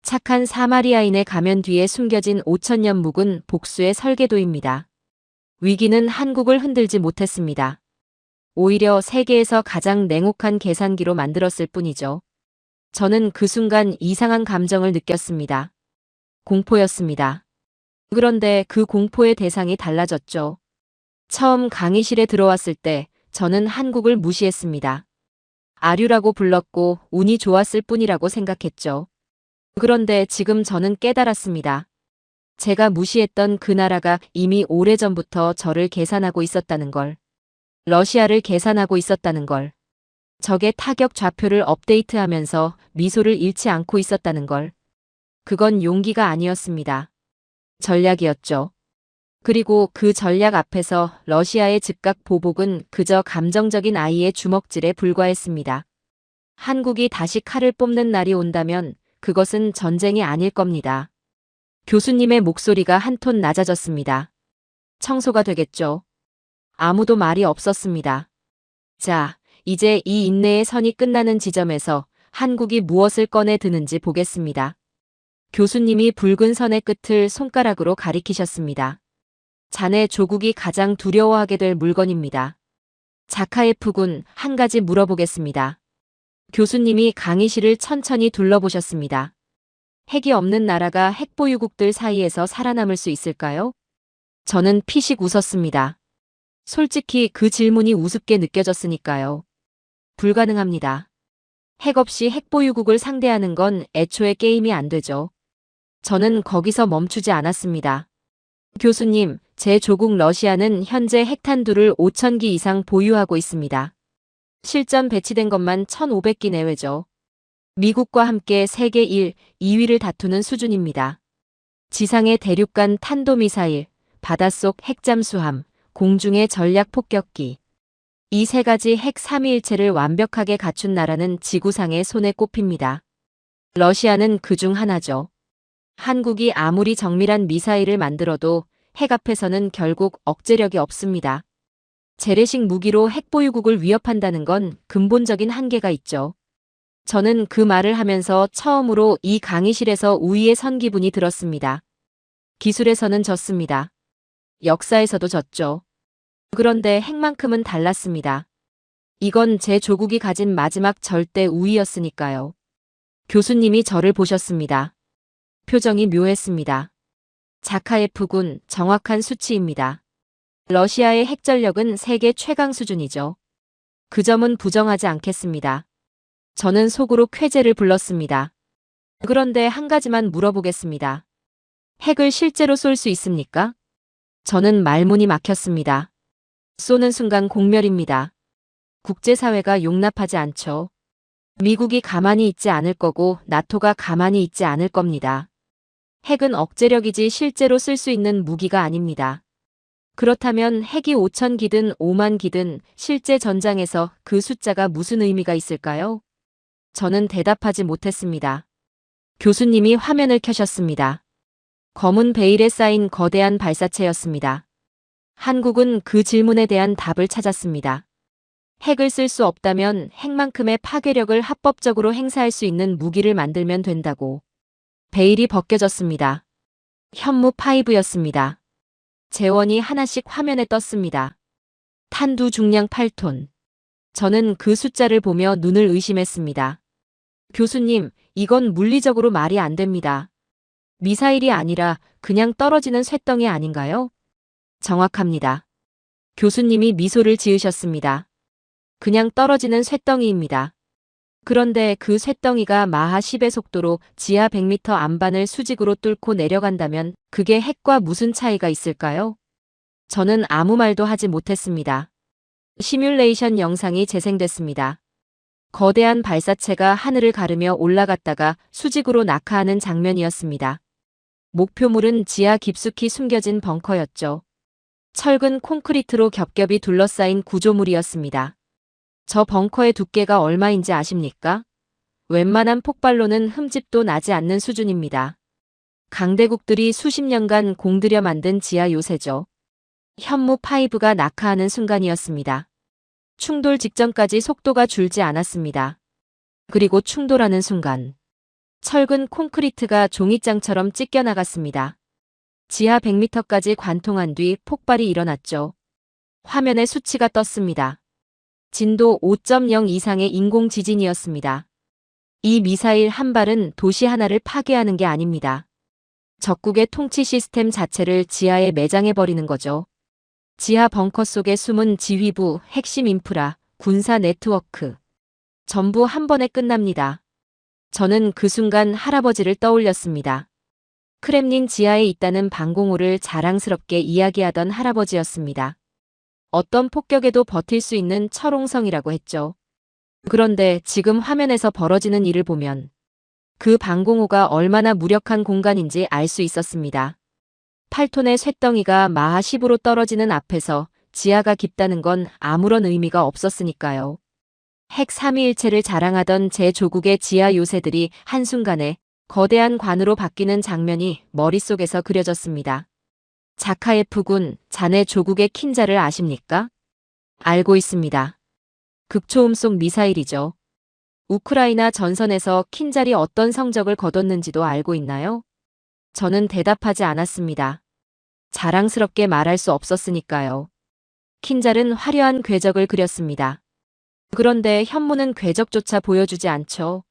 착한 사마리아인의 가면 뒤에 숨겨진 5,000년 묵은 복수의 설계도입니다. 위기는 한국을 흔들지 못했습니다. 오히려 세계에서 가장 냉혹한 계산기로 만들었을 뿐이죠. 저는 그 순간 이상한 감정을 느꼈습니다. 공포였습니다. 그런데 그 공포의 대상이 달라졌죠. 처음 강의실에 들어왔을 때 저는 한국을 무시했습니다. 아류라고 불렀고 운이 좋았을 뿐이라고 생각했죠. 그런데 지금 저는 깨달았습니다. 제가 무시했던 그 나라가 이미 오래전부터 저를 계산하고 있었다는 걸. 러시아를 계산하고 있었다는 걸. 적의 타격 좌표를 업데이트하면서 미소를 잃지 않고 있었다는 걸. 그건 용기가 아니었습니다. 전략이었죠. 그리고 그 전략 앞에서 러시아의 즉각 보복은 그저 감정적인 아이의 주먹질에 불과했습니다. 한국이 다시 칼을 뽑는 날이 온다면 그것은 전쟁이 아닐 겁니다. 교수님의 목소리가 한 톤 낮아졌습니다. 청소가 되겠죠. 아무도 말이 없었습니다. 자, 이제 이 인내의 선이 끝나는 지점에서 한국이 무엇을 꺼내 드는지 보겠습니다. 교수님이 붉은 선의 끝을 손가락으로 가리키셨습니다. 자네 조국이 가장 두려워하게 될 물건입니다. 자카예프군, 한 가지 물어보겠습니다. 교수님이 강의실을 천천히 둘러보셨습니다. 핵이 없는 나라가 핵보유국들 사이에서 살아남을 수 있을까요? 저는 피식 웃었습니다. 솔직히 그 질문이 우습게 느껴졌으니까요. 불가능합니다. 핵 없이 핵보유국을 상대하는 건 애초에 게임이 안 되죠. 저는 거기서 멈추지 않았습니다. 교수님, 제 조국 러시아는 현재 핵탄두를 5,000기 이상 보유하고 있습니다. 실전 배치된 것만 1,500기 내외죠. 미국과 함께 세계 1, 2위를 다투는 수준입니다. 지상의 대륙간 탄도미사일, 바닷속 핵잠수함, 공중의 전략 폭격기. 이 세 가지 핵 삼위일체를 완벽하게 갖춘 나라는 지구상의 손에 꼽힙니다. 러시아는 그중 하나죠. 한국이 아무리 정밀한 미사일을 만들어도 핵 앞에서는 결국 억제력이 없습니다. 재래식 무기로 핵보유국을 위협한다는 건 근본적인 한계가 있죠. 저는 그 말을 하면서 처음으로 이 강의실에서 우위에 선 기분이 들었습니다. 기술에서는 졌습니다. 역사에서도 졌죠. 그런데 핵만큼은 달랐습니다. 이건 제 조국이 가진 마지막 절대 우위였으니까요. 교수님이 저를 보셨습니다. 표정이 묘했습니다. 자카예프군, 정확한 수치입니다. 러시아의 핵전력은 세계 최강 수준이죠. 그 점은 부정하지 않겠습니다. 저는 속으로 쾌재를 불렀습니다. 그런데 한 가지만 물어보겠습니다. 핵을 실제로 쏠 수 있습니까? 저는 말문이 막혔습니다. 쏘는 순간 공멸입니다. 국제사회가 용납하지 않죠. 미국이 가만히 있지 않을 거고 나토가 가만히 있지 않을 겁니다. 핵은 억제력이지 실제로 쓸 수 있는 무기가 아닙니다. 그렇다면 핵이 5천 기든 5만 기든 실제 전장에서 그 숫자가 무슨 의미가 있을까요? 저는 대답하지 못했습니다. 교수님이 화면을 켜셨습니다. 검은 베일에 쌓인 거대한 발사체였습니다. 한국은 그 질문에 대한 답을 찾았습니다. 핵을 쓸 수 없다면 핵만큼의 파괴력을 합법적으로 행사할 수 있는 무기를 만들면 된다고. 베일이 벗겨졌습니다. 현무 5였습니다. 재원이 하나씩 화면에 떴습니다. 탄두 중량 8톤. 저는 그 숫자를 보며 눈을 의심했습니다. 교수님, 이건 물리적으로 말이 안 됩니다. 미사일이 아니라 그냥 떨어지는 쇳덩이 아닌가요? 정확합니다. 교수님이 미소를 지으셨습니다. 그냥 떨어지는 쇳덩이입니다. 그런데 그 쇳덩이가 마하 10의 속도로 지하 100m 안반을 수직으로 뚫고 내려간다면 그게 핵과 무슨 차이가 있을까요? 저는 아무 말도 하지 못했습니다. 시뮬레이션 영상이 재생됐습니다. 거대한 발사체가 하늘을 가르며 올라갔다가 수직으로 낙하하는 장면이었습니다. 목표물은 지하 깊숙이 숨겨진 벙커였죠. 철근 콘크리트로 겹겹이 둘러싸인 구조물이었습니다. 저 벙커의 두께가 얼마인지 아십니까? 웬만한 폭발로는 흠집도 나지 않는 수준입니다. 강대국들이 수십 년간 공들여 만든 지하 요새죠. 현무 5가 낙하하는 순간이었습니다. 충돌 직전까지 속도가 줄지 않았습니다. 그리고 충돌하는 순간 철근 콘크리트가 종이장처럼 찢겨나갔습니다. 지하 100m까지 관통한 뒤 폭발이 일어났죠. 화면에 수치가 떴습니다. 진도 5.0 이상의 인공 지진이었습니다. 이 미사일 한 발은 도시 하나를 파괴하는 게 아닙니다. 적국의 통치 시스템 자체를 지하에 매장해버리는 거죠. 지하 벙커 속에 숨은 지휘부, 핵심 인프라, 군사 네트워크. 전부 한 번에 끝납니다. 저는 그 순간 할아버지를 떠올렸습니다. 크렘린 지하에 있다는 방공호를 자랑스럽게 이야기하던 할아버지였습니다. 어떤 폭격에도 버틸 수 있는 철옹성이라고 했죠. 그런데 지금 화면에서 벌어지는 일을 보면 그 방공호가 얼마나 무력한 공간인지 알 수 있었습니다. 8톤의 쇳덩이가 마하 10으로 떨어지는 앞에서 지하가 깊다는 건 아무런 의미가 없었으니까요. 핵 3위일체를 자랑하던 제 조국의 지하 요새들이 한순간에 거대한 관으로 바뀌는 장면이 머릿속에서 그려졌습니다. 자카예프군, 자네 조국의 킨자를 아십니까? 알고 있습니다. 극초음속 미사일이죠. 우크라이나 전선에서 킨잘이 어떤 성적을 거뒀는지도 알고 있나요? 저는 대답하지 않았습니다. 자랑스럽게 말할 수 없었으니까요. 킨잘은 화려한 궤적을 그렸습니다. 그런데 현무는 궤적조차 보여주지 않죠.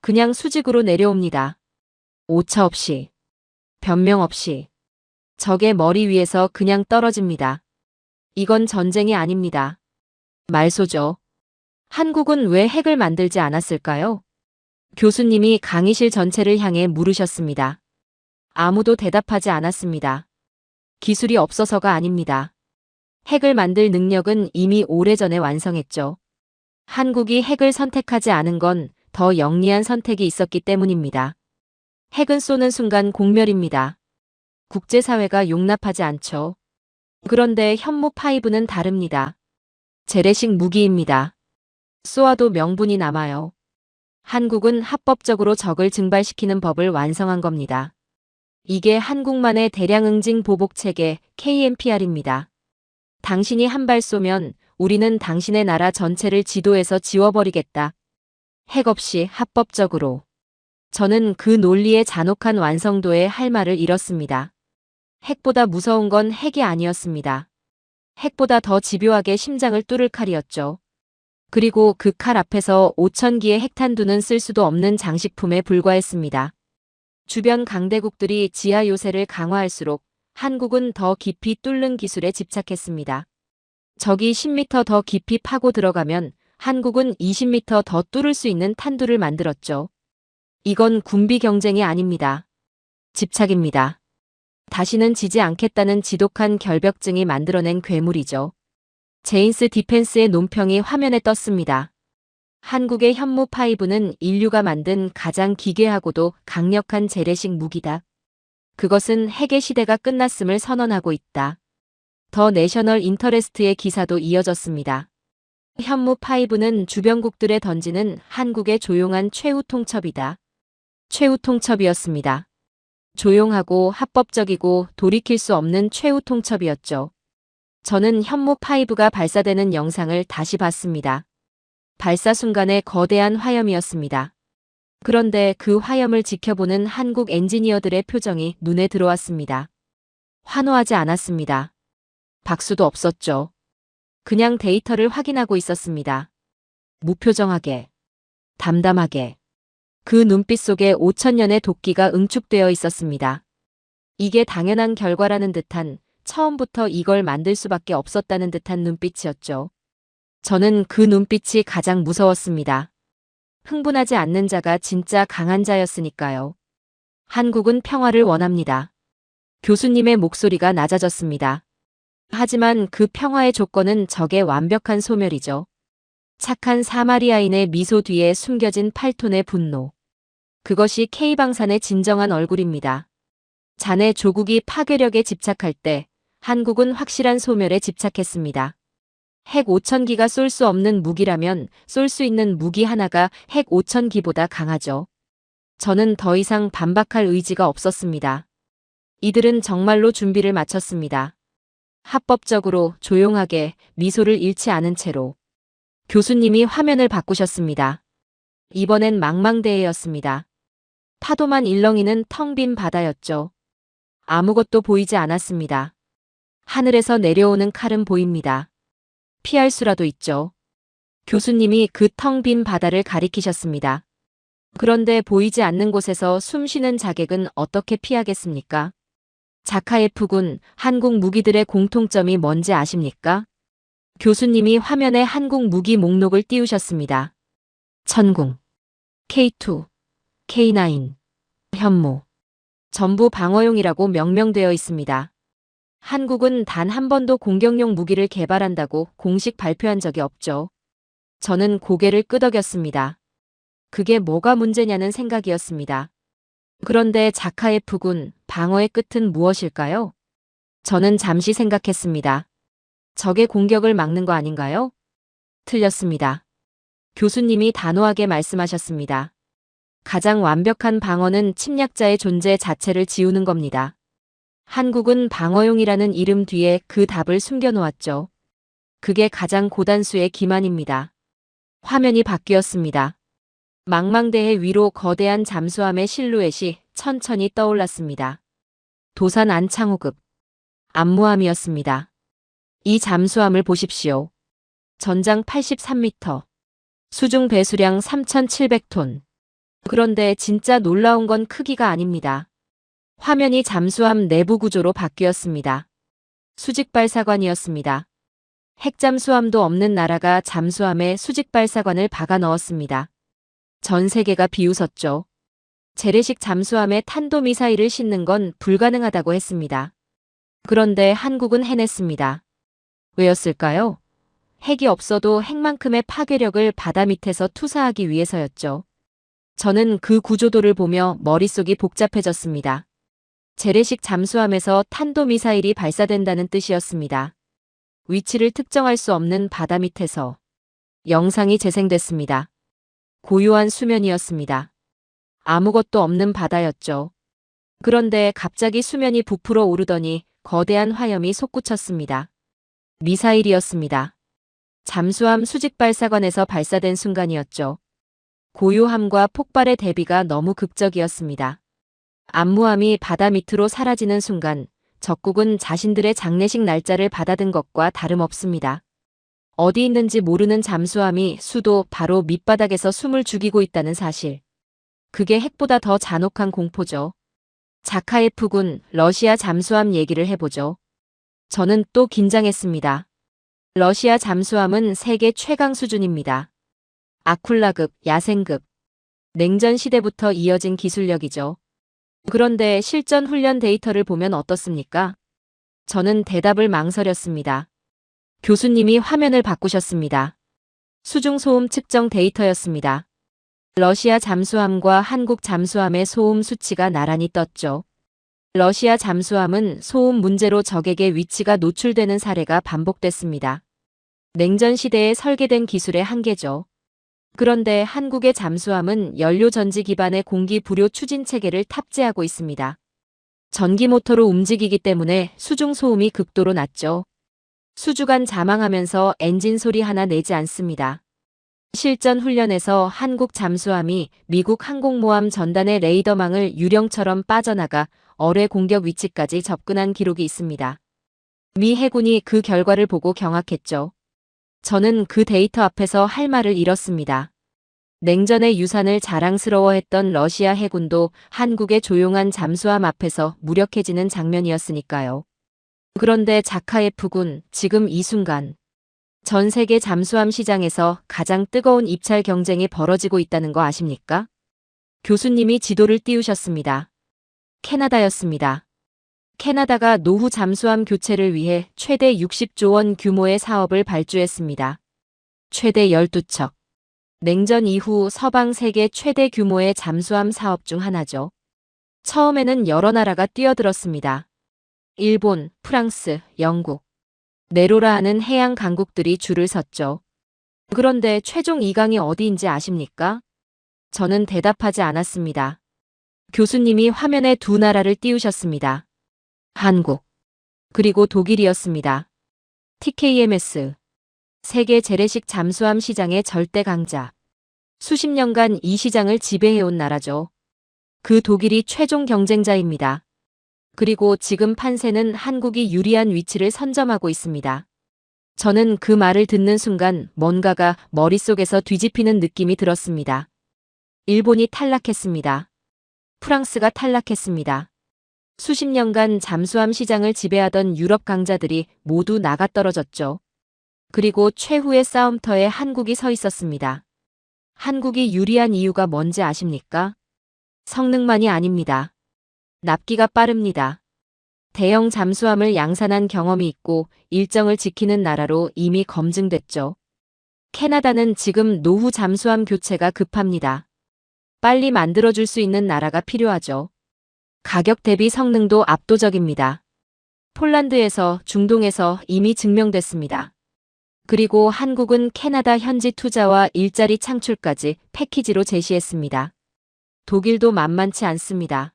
그냥 수직으로 내려옵니다. 오차 없이, 변명 없이. 적의 머리 위에서 그냥 떨어집니다. 이건 전쟁이 아닙니다. 말소죠. 한국은 왜 핵을 만들지 않았을까요? 교수님이 강의실 전체를 향해 물으셨습니다. 아무도 대답하지 않았습니다. 기술이 없어서가 아닙니다. 핵을 만들 능력은 이미 오래전에 완성했죠. 한국이 핵을 선택하지 않은 건 더 영리한 선택이 있었기 때문입니다. 핵은 쏘는 순간 공멸입니다. 국제사회가 용납하지 않죠. 그런데 현무 5는 다릅니다. 재래식 무기입니다. 쏘아도 명분이 남아요. 한국은 합법적으로 적을 증발시키는 법을 완성한 겁니다. 이게 한국만의 대량 응징 보복 체계 KMPR입니다. 당신이 한 발 쏘면 우리는 당신의 나라 전체를 지도에서 지워버리겠다. 핵 없이 합법적으로. 저는 그 논리의 잔혹한 완성도에 할 말을 잃었습니다. 핵보다 무서운 건 핵이 아니었습니다. 핵보다 더 집요하게 심장을 뚫을 칼이었죠. 그리고 그 칼 앞에서 5,000기의 핵탄두는 쓸 수도 없는 장식품에 불과했습니다. 주변 강대국들이 지하 요새를 강화할수록 한국은 더 깊이 뚫는 기술에 집착했습니다. 적이 10m 더 깊이 파고 들어가면 한국은 20m 더 뚫을 수 있는 탄두를 만들었죠. 이건 군비 경쟁이 아닙니다. 집착입니다. 다시는 지지 않겠다는 지독한 결벽증이 만들어낸 괴물이죠. 제인스 디펜스의 논평이 화면에 떴습니다. 한국의 현무 5는 인류가 만든 가장 기괴하고도 강력한 재래식 무기다. 그것은 핵의 시대가 끝났음을 선언하고 있다. 더 내셔널 인터레스트의 기사도 이어졌습니다. 현무5는 주변국들에 던지는 한국의 조용한 최후 통첩이다. 최후 통첩이었습니다. 조용하고 합법적이고 돌이킬 수 없는 최후 통첩이었죠. 저는 현무5가 발사되는 영상을 다시 봤습니다. 발사 순간의 거대한 화염이었습니다. 그런데 그 화염을 지켜보는 한국 엔지니어들의 표정이 눈에 들어왔습니다. 환호하지 않았습니다. 박수도 없었죠. 그냥 데이터를 확인하고 있었습니다. 무표정하게, 담담하게. 그 눈빛 속에 5천년의 도끼가 응축되어 있었습니다. 이게 당연한 결과라는 듯한, 처음부터 이걸 만들 수밖에 없었다는 듯한 눈빛이었죠. 저는 그 눈빛이 가장 무서웠습니다. 흥분하지 않는 자가 진짜 강한 자였으니까요. 한국은 평화를 원합니다. 교수님의 목소리가 낮아졌습니다. 하지만 그 평화의 조건은 적의 완벽한 소멸이죠. 착한 사마리아인의 미소 뒤에 숨겨진 8톤의 분노. 그것이 K방산의 진정한 얼굴입니다. 자네 조국이 파괴력에 집착할 때 한국은 확실한 소멸에 집착했습니다. 핵 5,000기가 쏠 수 없는 무기라면 쏠 수 있는 무기 하나가 핵 5,000기보다 강하죠. 저는 더 이상 반박할 의지가 없었습니다. 이들은 정말로 준비를 마쳤습니다. 합법적으로 조용하게 미소를 잃지 않은 채로. 교수님이 화면을 바꾸셨습니다. 이번엔 망망대해였습니다. 파도만 일렁이는 텅 빈 바다였죠. 아무것도 보이지 않았습니다. 하늘에서 내려오는 칼은 보입니다. 피할 수라도 있죠. 교수님이 그 텅 빈 바다를 가리키셨습니다. 그런데 보이지 않는 곳에서 숨 쉬는 자객은 어떻게 피하겠습니까? 자카예프군, 한국 무기들의 공통점이 뭔지 아십니까? 교수님이 화면에 한국 무기 목록을 띄우셨습니다. 천궁, K2, K9, 현무. 전부 방어용이라고 명명되어 있습니다. 한국은 단 한 번도 공격용 무기를 개발한다고 공식 발표한 적이 없죠. 저는 고개를 끄덕였습니다. 그게 뭐가 문제냐는 생각이었습니다. 그런데 자카예프군, 방어의 끝은 무엇일까요? 저는 잠시 생각했습니다. 적의 공격을 막는 거 아닌가요? 틀렸습니다. 교수님이 단호하게 말씀하셨습니다. 가장 완벽한 방어는 침략자의 존재 자체를 지우는 겁니다. 한국은 방어용이라는 이름 뒤에 그 답을 숨겨놓았죠. 그게 가장 고단수의 기만입니다. 화면이 바뀌었습니다. 망망대해 위로 거대한 잠수함의 실루엣이 천천히 떠올랐습니다. 도산 안창호급 암무함이었습니다. 이 잠수함을 보십시오. 전장 83m, 수중 배수량 3,700톤. 그런데 진짜 놀라운 건 크기가 아닙니다. 화면이 잠수함 내부 구조로 바뀌었습니다. 수직발사관이었습니다. 핵잠수함도 없는 나라가 잠수함에 수직발사관을 박아 넣었습니다. 전 세계가 비웃었죠. 재래식 잠수함에 탄도미사일을 싣는 건 불가능하다고 했습니다. 그런데 한국은 해냈습니다. 왜였을까요? 핵이 없어도 핵만큼의 파괴력을 바다 밑에서 투사하기 위해서였죠. 저는 그 구조도를 보며 머릿속이 복잡해졌습니다. 재래식 잠수함에서 탄도미사일이 발사된다는 뜻이었습니다. 위치를 특정할 수 없는 바다 밑에서. 영상이 재생됐습니다. 고요한 수면이었습니다. 아무것도 없는 바다였죠. 그런데 갑자기 수면이 부풀어 오르더니 거대한 화염이 솟구쳤습니다. 미사일이었습니다. 잠수함 수직발사관에서 발사된 순간이었죠. 고요함과 폭발의 대비가 너무 극적이었습니다. 암무함이 바다 밑으로 사라지는 순간 적국은 자신들의 장례식 날짜를 받아든 것과 다름없습니다. 어디 있는지 모르는 잠수함이 수도 바로 밑바닥에서 숨을 죽이고 있다는 사실. 그게 핵보다 더 잔혹한 공포죠. 자카예프군, 러시아 잠수함 얘기를 해보죠. 저는 또 긴장했습니다. 러시아 잠수함은 세계 최강 수준입니다. 아쿨라급, 야생급. 냉전 시대부터 이어진 기술력이죠. 그런데 실전 훈련 데이터를 보면 어떻습니까? 저는 대답을 망설였습니다. 교수님이 화면을 바꾸셨습니다. 수중 소음 측정 데이터였습니다. 러시아 잠수함과 한국 잠수함의 소음 수치가 나란히 떴죠. 러시아 잠수함은 소음 문제로 적에게 위치가 노출되는 사례가 반복됐습니다. 냉전 시대에 설계된 기술의 한계죠. 그런데 한국의 잠수함은 연료 전지 기반의 공기 불요 추진 체계를 탑재하고 있습니다. 전기 모터로 움직이기 때문에 수중 소음이 극도로 낮죠. 수주간 자망하면서 엔진 소리 하나 내지 않습니다. 실전 훈련에서 한국 잠수함이 미국 항공모함 전단의 레이더망을 유령처럼 빠져나가 어뢰 공격 위치까지 접근한 기록이 있습니다. 미 해군이 그 결과를 보고 경악했죠. 저는 그 데이터 앞에서 할 말을 잃었습니다. 냉전의 유산을 자랑스러워했던 러시아 해군도 한국의 조용한 잠수함 앞에서 무력해지는 장면이었으니까요. 그런데 자카예프군, 지금 이 순간 전 세계 잠수함 시장에서 가장 뜨거운 입찰 경쟁이 벌어지고 있다는 거 아십니까? 교수님이 지도를 띄우셨습니다. 캐나다였습니다. 캐나다가 노후 잠수함 교체를 위해 최대 60조 원 규모의 사업을 발주했습니다. 최대 12척. 냉전 이후 서방 세계 최대 규모의 잠수함 사업 중 하나죠. 처음에는 여러 나라가 뛰어들었습니다. 일본, 프랑스, 영국. 네로라 하는 해양 강국들이 줄을 섰죠. 그런데 최종 2강이 어디인지 아십니까? 저는 대답하지 않았습니다. 교수님이 화면에 두 나라를 띄우셨습니다. 한국, 그리고 독일이었습니다. TKMS, 세계 재래식 잠수함 시장의 절대 강자. 수십 년간 이 시장을 지배해온 나라죠. 그 독일이 최종 경쟁자입니다. 그리고 지금 판세는 한국이 유리한 위치를 선점하고 있습니다. 저는 그 말을 듣는 순간 뭔가가 머릿속에서 뒤집히는 느낌이 들었습니다. 일본이 탈락했습니다. 프랑스가 탈락했습니다. 수십 년간 잠수함 시장을 지배하던 유럽 강자들이 모두 나가떨어졌죠. 그리고 최후의 싸움터에 한국이 서 있었습니다. 한국이 유리한 이유가 뭔지 아십니까? 성능만이 아닙니다. 납기가 빠릅니다. 대형 잠수함을 양산한 경험이 있고 일정을 지키는 나라로 이미 검증됐죠. 캐나다는 지금 노후 잠수함 교체가 급합니다. 빨리 만들어줄 수 있는 나라가 필요하죠. 가격 대비 성능도 압도적입니다. 폴란드에서, 중동에서 이미 증명됐습니다. 그리고 한국은 캐나다 현지 투자와 일자리 창출까지 패키지로 제시했습니다. 독일도 만만치 않습니다.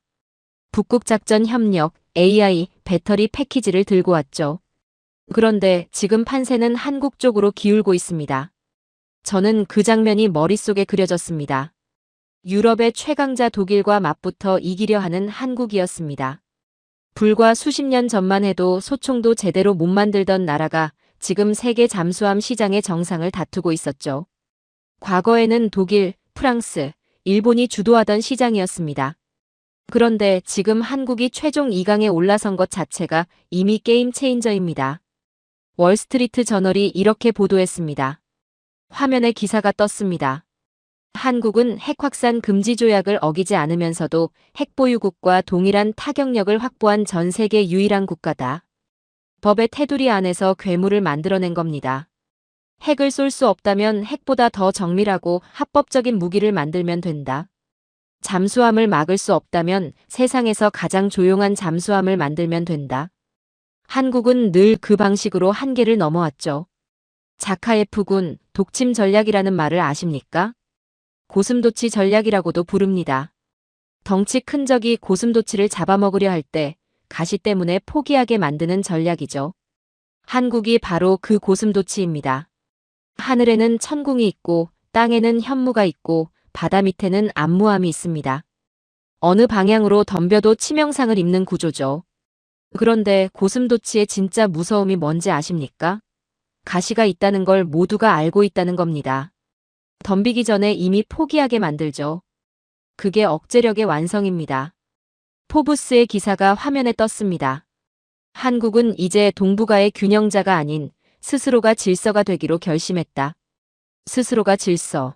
북극작전 협력, AI, 배터리 패키지를 들고 왔죠. 그런데 지금 판세는 한국 쪽으로 기울고 있습니다. 저는 그 장면이 머릿속에 그려졌습니다. 유럽의 최강자 독일과 맞붙어 이기려 하는 한국이었습니다. 불과 수십 년 전만 해도 소총도 제대로 못 만들던 나라가 지금 세계 잠수함 시장의 정상을 다투고 있었죠. 과거에는 독일, 프랑스, 일본이 주도하던 시장이었습니다. 그런데 지금 한국이 최종 2강에 올라선 것 자체가 이미 게임 체인저입니다. 월스트리트 저널이 이렇게 보도했습니다. 화면에 기사가 떴습니다. 한국은 핵 확산 금지 조약을 어기지 않으면서도 핵 보유국과 동일한 타격력을 확보한 전 세계 유일한 국가다. 법의 테두리 안에서 괴물을 만들어낸 겁니다. 핵을 쏠 수 없다면 핵보다 더 정밀하고 합법적인 무기를 만들면 된다. 잠수함을 막을 수 없다면 세상에서 가장 조용한 잠수함을 만들면 된다. 한국은 늘 그 방식으로 한계를 넘어왔죠. 자카예프군, 독침 전략이라는 말을 아십니까? 고슴도치 전략이라고도 부릅니다. 덩치 큰 적이 고슴도치를 잡아먹으려 할 때 가시 때문에 포기하게 만드는 전략이죠. 한국이 바로 그 고슴도치입니다. 하늘에는 천궁이 있고 땅에는 현무가 있고 바다 밑에는 암무함이 있습니다. 어느 방향으로 덤벼도 치명상을 입는 구조죠. 그런데 고슴도치의 진짜 무서움이 뭔지 아십니까? 가시가 있다는 걸 모두가 알고 있다는 겁니다. 덤비기 전에 이미 포기하게 만들죠. 그게 억제력의 완성입니다. 포브스의 기사가 화면에 떴습니다. 한국은 이제 동북아의 균형자가 아닌 스스로가 질서가 되기로 결심했다. 스스로가 질서.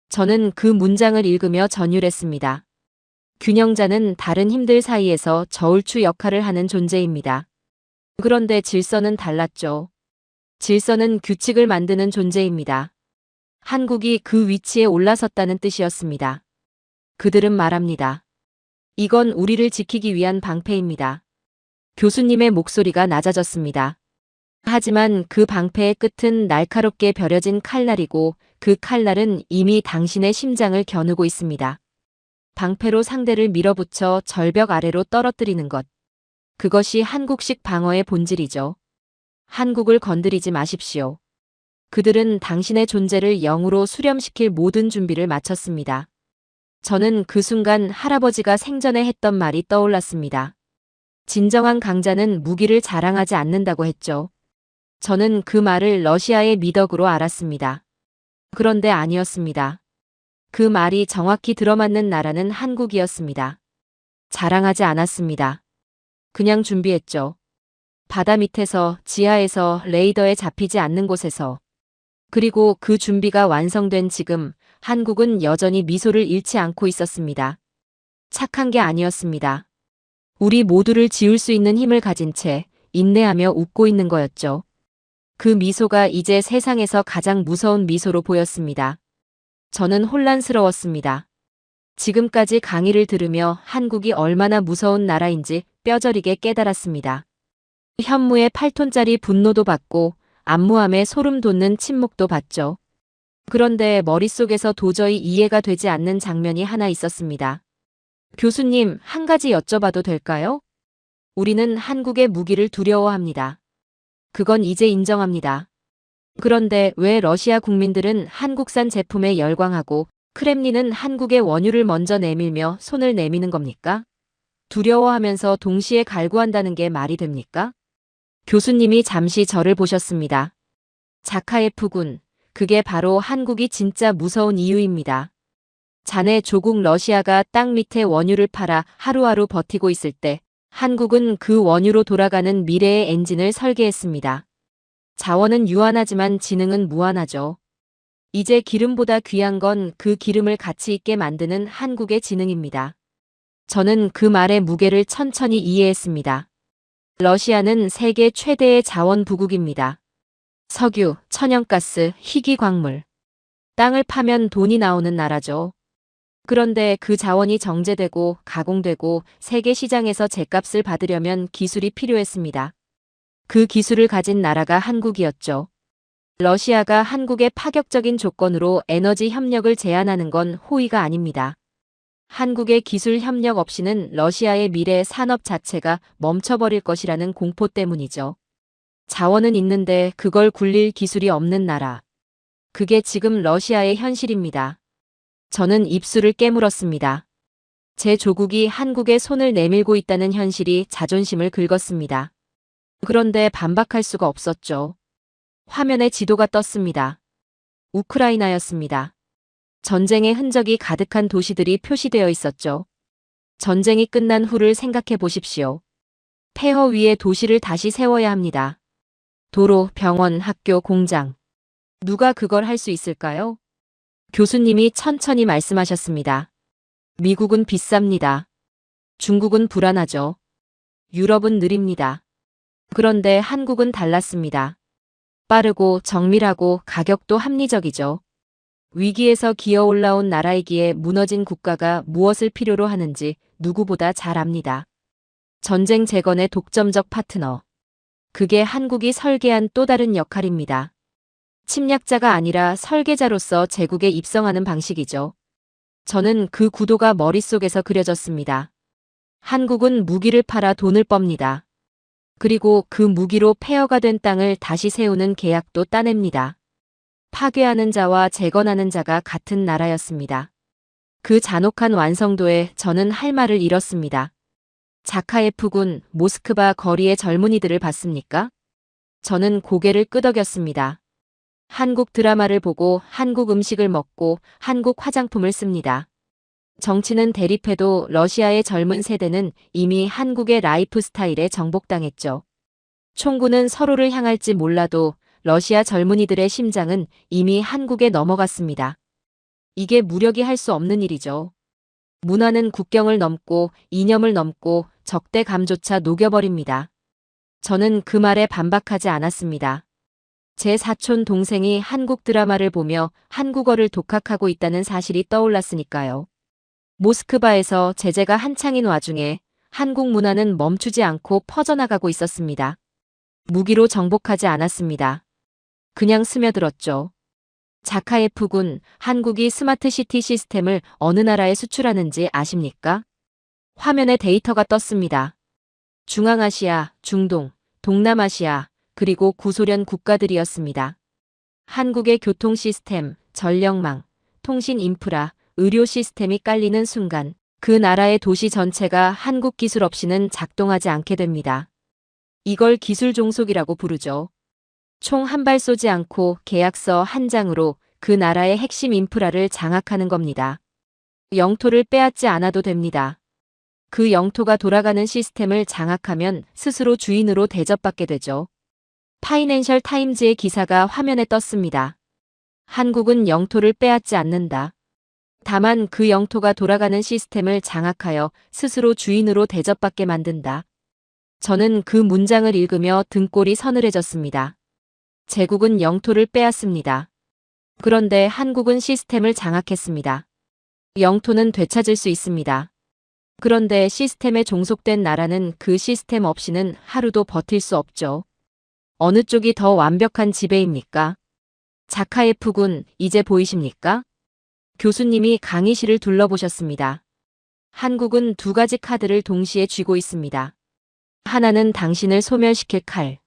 저는 그 문장을 읽으며 전율했습니다. 균형자는 다른 힘들 사이에서 저울추 역할을 하는 존재입니다. 그런데 질서는 달랐죠. 질서는 규칙을 만드는 존재입니다. 한국이 그 위치에 올라섰다는 뜻이었습니다. 그들은 말합니다. 이건 우리를 지키기 위한 방패입니다. 교수님의 목소리가 낮아졌습니다. 하지만 그 방패의 끝은 날카롭게 벼려진 칼날이고 그 칼날은 이미 당신의 심장을 겨누고 있습니다. 방패로 상대를 밀어붙여 절벽 아래로 떨어뜨리는 것. 그것이 한국식 방어의 본질이죠. 한국을 건드리지 마십시오. 그들은 당신의 존재를 영으로 수렴시킬 모든 준비를 마쳤습니다. 저는 그 순간 할아버지가 생전에 했던 말이 떠올랐습니다. 진정한 강자는 무기를 자랑하지 않는다고 했죠. 저는 그 말을 러시아의 미덕으로 알았습니다. 그런데 아니었습니다. 그 말이 정확히 들어맞는 나라는 한국이었습니다. 자랑하지 않았습니다. 그냥 준비했죠. 바다 밑에서, 지하에서, 레이더에 잡히지 않는 곳에서. 그리고 그 준비가 완성된 지금 한국은 여전히 미소를 잃지 않고 있었습니다. 착한 게 아니었습니다. 우리 모두를 지울 수 있는 힘을 가진 채 인내하며 웃고 있는 거였죠. 그 미소가 이제 세상에서 가장 무서운 미소로 보였습니다. 저는 혼란스러웠습니다. 지금까지 강의를 들으며 한국이 얼마나 무서운 나라인지 뼈저리게 깨달았습니다. 현무의 8톤짜리 분노도 받고 안무함에 소름 돋는 침묵도 받죠. 그런데 머릿속에서 도저히 이해가 되지 않는 장면이 하나 있었습니다. 교수님, 한 가지 여쭤봐도 될까요? 우리는 한국의 무기를 두려워합니다. 그건 이제 인정합니다. 그런데 왜 러시아 국민들은 한국산 제품에 열광하고 크렘린은 한국의 원유를 먼저 내밀며 손을 내미는 겁니까? 두려워하면서 동시에 갈구한다는 게 말이 됩니까? 교수님이 잠시 저를 보셨습니다. 자카예프 군, 그게 바로 한국이 진짜 무서운 이유입니다. 자네 조국 러시아가 땅 밑에 원유를 팔아 하루하루 버티고 있을 때 한국은 그 원유로 돌아가는 미래의 엔진을 설계했습니다. 자원은 유한하지만 지능은 무한하죠. 이제 기름보다 귀한 건 그 기름을 가치 있게 만드는 한국의 지능입니다. 저는 그 말의 무게를 천천히 이해했습니다. 러시아는 세계 최대의 자원 부국입니다. 석유, 천연가스, 희귀광물. 땅을 파면 돈이 나오는 나라죠. 그런데 그 자원이 정제되고 가공되고 세계 시장에서 죗값을 받으려면 기술이 필요했습니다. 그 기술을 가진 나라가 한국이었죠. 러시아가 한국의 파격적인 조건으로 에너지 협력을 제한하는 건 호의가 아닙니다. 한국의 기술 협력 없이는 러시아의 미래 산업 자체가 멈춰버릴 것이라는 공포 때문이죠. 자원은 있는데 그걸 굴릴 기술이 없는 나라. 그게 지금 러시아의 현실입니다. 저는 입술을 깨물었습니다. 제 조국이 한국에 손을 내밀고 있다는 현실이 자존심을 긁었습니다. 그런데 반박할 수가 없었죠. 화면에 지도가 떴습니다. 우크라이나였습니다. 전쟁의 흔적이 가득한 도시들이 표시되어 있었죠. 전쟁이 끝난 후를 생각해 보십시오. 폐허 위에 도시를 다시 세워야 합니다. 도로, 병원, 학교, 공장. 누가 그걸 할 수 있을까요? 교수님이 천천히 말씀하셨습니다. 미국은 비쌉니다. 중국은 불안하죠. 유럽은 느립니다. 그런데 한국은 달랐습니다. 빠르고 정밀하고 가격도 합리적이죠. 위기에서 기어 올라온 나라이기에 무너진 국가가 무엇을 필요로 하는지 누구보다 잘 압니다. 전쟁 재건의 독점적 파트너. 그게 한국이 설계한 또 다른 역할입니다. 침략자가 아니라 설계자로서 제국에 입성하는 방식이죠. 저는 그 구도가 머릿속에서 그려졌습니다. 한국은 무기를 팔아 돈을 멉니다. 그리고 그 무기로 폐허가 된 땅을 다시 세우는 계약도 따냅니다. 파괴하는 자와 재건하는 자가 같은 나라였습니다. 그 잔혹한 완성도에 저는 할 말을 잃었습니다. 자카예프 군, 모스크바 거리의 젊은이들을 봤습니까? 저는 고개를 끄덕였습니다. 한국 드라마를 보고 한국 음식을 먹고 한국 화장품을 씁니다. 정치는 대립해도 러시아의 젊은 세대는 이미 한국의 라이프 스타일에 정복당했죠. 총구는 서로를 향할지 몰라도 러시아 젊은이들의 심장은 이미 한국에 넘어갔습니다. 이게 무력이 할 수 없는 일이죠. 문화는 국경을 넘고 이념을 넘고 적대감조차 녹여버립니다. 저는 그 말에 반박하지 않았습니다. 제 사촌 동생이 한국 드라마를 보며 한국어를 독학하고 있다는 사실이 떠올랐으니까요. 모스크바에서 제재가 한창인 와중에 한국 문화는 멈추지 않고 퍼져나가고 있었습니다. 무기로 정복하지 않았습니다. 그냥 스며들었죠. 자카예프군, 한국이 스마트시티 시스템을 어느 나라에 수출하는지 아십니까? 화면에 데이터가 떴습니다. 중앙아시아, 중동, 동남아시아, 그리고 구소련 국가들이었습니다. 한국의 교통 시스템, 전력망, 통신 인프라, 의료 시스템이 깔리는 순간 그 나라의 도시 전체가 한국 기술 없이는 작동하지 않게 됩니다. 이걸 기술 종속이라고 부르죠. 총 한 발 쏘지 않고 계약서 한 장으로 그 나라의 핵심 인프라를 장악하는 겁니다. 영토를 빼앗지 않아도 됩니다. 그 영토가 돌아가는 시스템을 장악하면 스스로 주인으로 대접받게 되죠. 파이낸셜 타임즈의 기사가 화면에 떴습니다. 한국은 영토를 빼앗지 않는다. 다만 그 영토가 돌아가는 시스템을 장악하여 스스로 주인으로 대접받게 만든다. 저는 그 문장을 읽으며 등골이 서늘해졌습니다. 제국은 영토를 빼앗습니다. 그런데 한국은 시스템을 장악했습니다. 영토는 되찾을 수 있습니다. 그런데 시스템에 종속된 나라는 그 시스템 없이는 하루도 버틸 수 없죠. 어느 쪽이 더 완벽한 지배입니까? 자카예프군, 이제 보이십니까? 교수님이 강의실을 둘러보셨습니다. 한국은 두 가지 카드를 동시에 쥐고 있습니다. 하나는 당신을 소멸시킬 칼.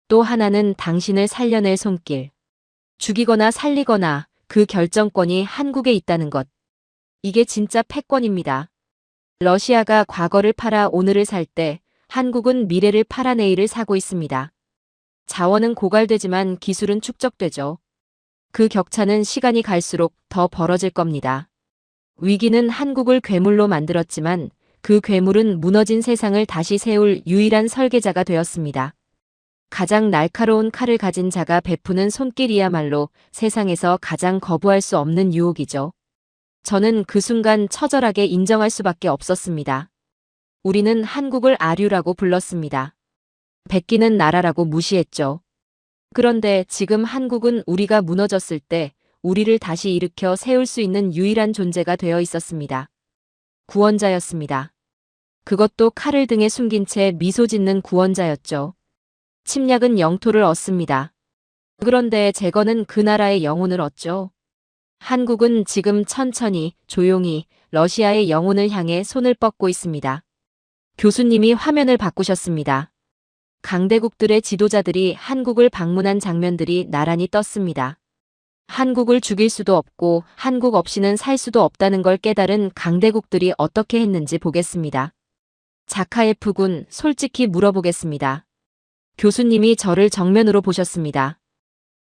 또 하나는 당신을 살려낼 손길. 죽이거나 살리거나 그 결정권이 한국에 있다는 것. 이게 진짜 패권입니다. 러시아가 과거를 팔아 오늘을 살 때 한국은 미래를 팔아 내일을 사고 있습니다. 자원은 고갈되지만 기술은 축적되죠. 그 격차는 시간이 갈수록 더 벌어질 겁니다. 위기는 한국을 괴물로 만들었지만 그 괴물은 무너진 세상을 다시 세울 유일한 설계자가 되었습니다. 가장 날카로운 칼을 가진 자가 베푸는 손길이야말로 세상에서 가장 거부할 수 없는 유혹이죠. 저는 그 순간 처절하게 인정할 수밖에 없었습니다. 우리는 한국을 아류라고 불렀습니다. 베끼는 나라라고 무시했죠. 그런데 지금 한국은 우리가 무너졌을 때 우리를 다시 일으켜 세울 수 있는 유일한 존재가 되어 있었습니다. 구원자였습니다. 그것도 칼을 등에 숨긴 채 미소 짓는 구원자였죠. 침략은 영토를 얻습니다. 그런데 제거는 그 나라의 영혼을 얻죠. 한국은 지금 천천히, 조용히 러시아의 영혼을 향해 손을 뻗고 있습니다. 교수님이 화면을 바꾸셨습니다. 강대국들의 지도자들이 한국을 방문한 장면들이 나란히 떴습니다. 한국을 죽일 수도 없고 한국 없이는 살 수도 없다는 걸 깨달은 강대국들이 어떻게 했는지 보겠습니다. 자카예프군, 솔직히 물어보겠습니다. 교수님이 저를 정면으로 보셨습니다.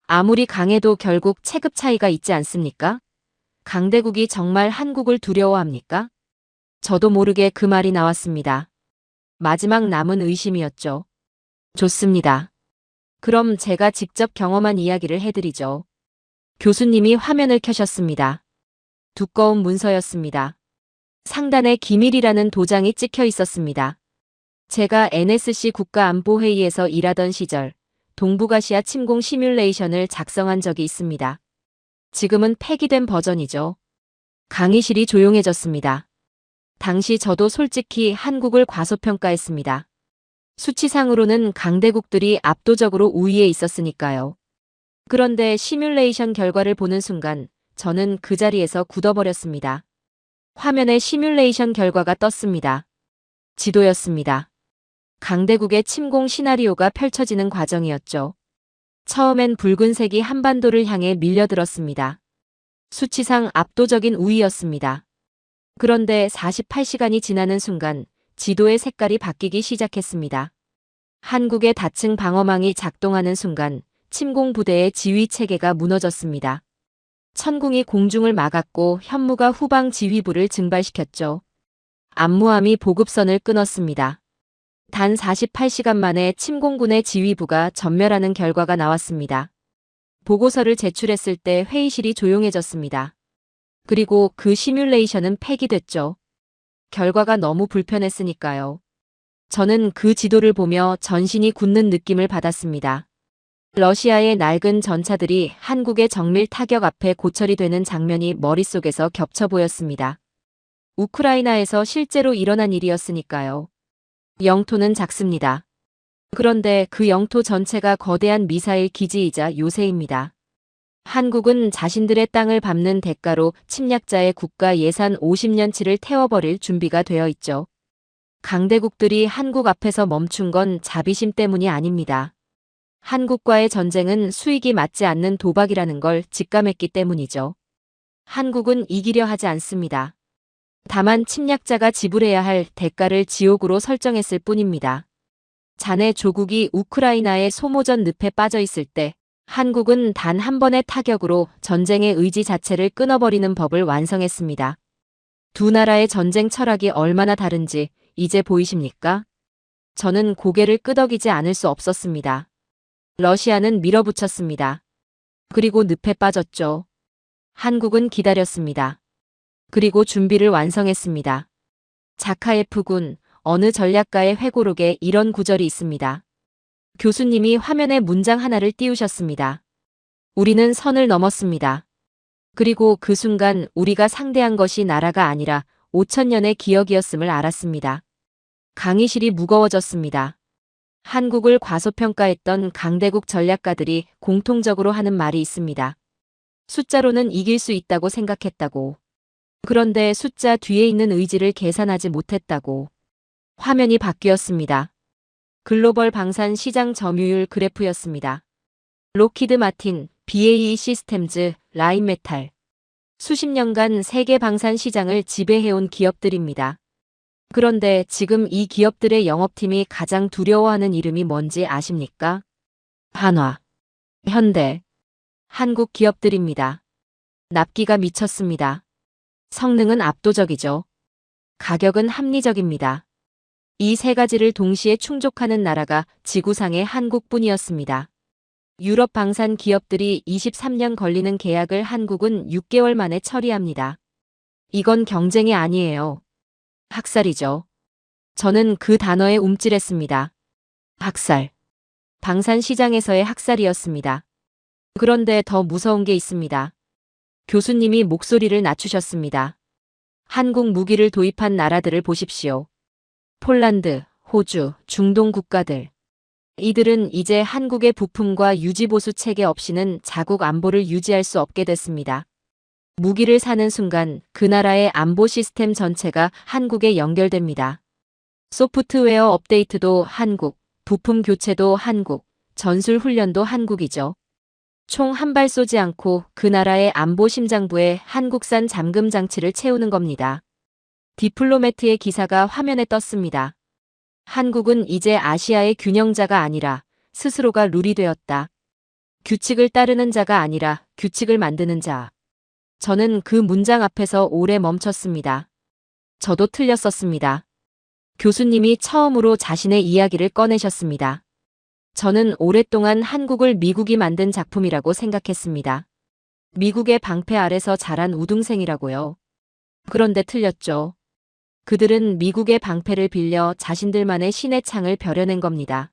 아무리 강해도 결국 체급 차이가 있지 않습니까? 강대국이 정말 한국을 두려워합니까? 저도 모르게 그 말이 나왔습니다. 마지막 남은 의심이었죠. 좋습니다. 그럼 제가 직접 경험한 이야기를 해드리죠. 교수님이 화면을 켜셨습니다. 두꺼운 문서였습니다. 상단에 기밀이라는 도장이 찍혀 있었습니다. 제가 NSC 국가안보회의에서 일하던 시절 동북아시아 침공 시뮬레이션을 작성한 적이 있습니다. 지금은 폐기된 버전이죠. 강의실이 조용해졌습니다. 당시 저도 솔직히 한국을 과소평가했습니다. 수치상으로는 강대국들이 압도적으로 우위에 있었으니까요. 그런데 시뮬레이션 결과를 보는 순간 저는 그 자리에서 굳어버렸습니다. 화면에 시뮬레이션 결과가 떴습니다. 지도였습니다. 강대국의 침공 시나리오가 펼쳐지는 과정이었죠. 처음엔 붉은색이 한반도를 향해 밀려들었습니다. 수치상 압도적인 우위였습니다. 그런데 48시간이 지나는 순간 지도의 색깔이 바뀌기 시작했습니다. 한국의 다층 방어망이 작동하는 순간 침공 부대의 지휘 체계가 무너졌습니다. 천궁이 공중을 막았고 현무가 후방 지휘부를 증발시켰죠. 암무함이 보급선을 끊었습니다. 단 48시간 만에 침공군의 지휘부가 전멸하는 결과가 나왔습니다. 보고서를 제출했을 때 회의실이 조용해졌습니다. 그리고 그 시뮬레이션은 폐기됐죠. 결과가 너무 불편했으니까요. 저는 그 지도를 보며 전신이 굳는 느낌을 받았습니다. 러시아의 낡은 전차들이 한국의 정밀 타격 앞에 고철이 되는 장면이 머릿속에서 겹쳐 보였습니다. 우크라이나에서 실제로 일어난 일이었으니까요. 영토는 작습니다. 그런데 그 영토 전체가 거대한 미사일 기지이자 요새입니다. 한국은 자신들의 땅을 밟는 대가로 침략자의 국가 예산 50년치를 태워버릴 준비가 되어 있죠. 강대국들이 한국 앞에서 멈춘 건 자비심 때문이 아닙니다. 한국과의 전쟁은 수익이 맞지 않는 도박이라는 걸 직감했기 때문이죠. 한국은 이기려 하지 않습니다. 다만 침략자가 지불해야 할 대가를 지옥으로 설정했을 뿐입니다. 자네 조국이 우크라이나의 소모전 늪에 빠져 있을 때 한국은 단 한 번의 타격으로 전쟁의 의지 자체를 끊어버리는 법을 완성했습니다. 두 나라의 전쟁 철학이 얼마나 다른지 이제 보이십니까? 저는 고개를 끄덕이지 않을 수 없었습니다. 러시아는 밀어붙였습니다. 그리고 늪에 빠졌죠. 한국은 기다렸습니다. 그리고 준비를 완성했습니다. 자카예프군, 어느 전략가의 회고록에 이런 구절이 있습니다. 교수님이 화면에 문장 하나를 띄우셨습니다. 우리는 선을 넘었습니다. 그리고 그 순간 우리가 상대한 것이 나라가 아니라 5천년의 기억이었음을 알았습니다. 강의실이 무거워졌습니다. 한국을 과소평가했던 강대국 전략가들이 공통적으로 하는 말이 있습니다. 숫자로는 이길 수 있다고 생각했다고. 그런데 숫자 뒤에 있는 의지를 계산하지 못했다고. 화면이 바뀌었습니다. 글로벌 방산 시장 점유율 그래프였습니다. 록히드 마틴, BAE 시스템즈, 라인메탈. 수십 년간 세계 방산 시장을 지배해온 기업들입니다. 그런데 지금 이 기업들의 영업팀이 가장 두려워하는 이름이 뭔지 아십니까? 한화, 현대, 한국 기업들입니다. 납기가 미쳤습니다. 성능은 압도적이죠. 가격은 합리적입니다. 이 세 가지를 동시에 충족하는 나라가 지구상의 한국뿐이었습니다. 유럽 방산 기업들이 23년 걸리는 계약을 한국은 6개월 만에 처리합니다. 이건 경쟁이 아니에요. 학살이죠. 저는 그 단어에 움찔했습니다. 학살. 방산 시장에서의 학살이었습니다. 그런데 더 무서운 게 있습니다. 교수님이 목소리를 낮추셨습니다. 한국 무기를 도입한 나라들을 보십시오. 폴란드, 호주, 중동 국가들. 이들은 이제 한국의 부품과 유지보수 체계 없이는 자국 안보를 유지할 수 없게 됐습니다. 무기를 사는 순간 그 나라의 안보 시스템 전체가 한국에 연결됩니다. 소프트웨어 업데이트도 한국, 부품 교체도 한국, 전술 훈련도 한국이죠. 총 한 발 쏘지 않고 그 나라의 안보 심장부에 한국산 잠금 장치를 채우는 겁니다. 디플로매트의 기사가 화면에 떴습니다. 한국은 이제 아시아의 균형자가 아니라 스스로가 룰이 되었다. 규칙을 따르는 자가 아니라 규칙을 만드는 자. 저는 그 문장 앞에서 오래 멈췄습니다. 저도 틀렸었습니다. 교수님이 처음으로 자신의 이야기를 꺼내셨습니다. 저는 오랫동안 한국을 미국이 만든 작품이라고 생각했습니다. 미국의 방패 아래서 자란 우등생이라고요. 그런데 틀렸죠. 그들은 미국의 방패를 빌려 자신들만의 신의 창을 벼려낸 겁니다.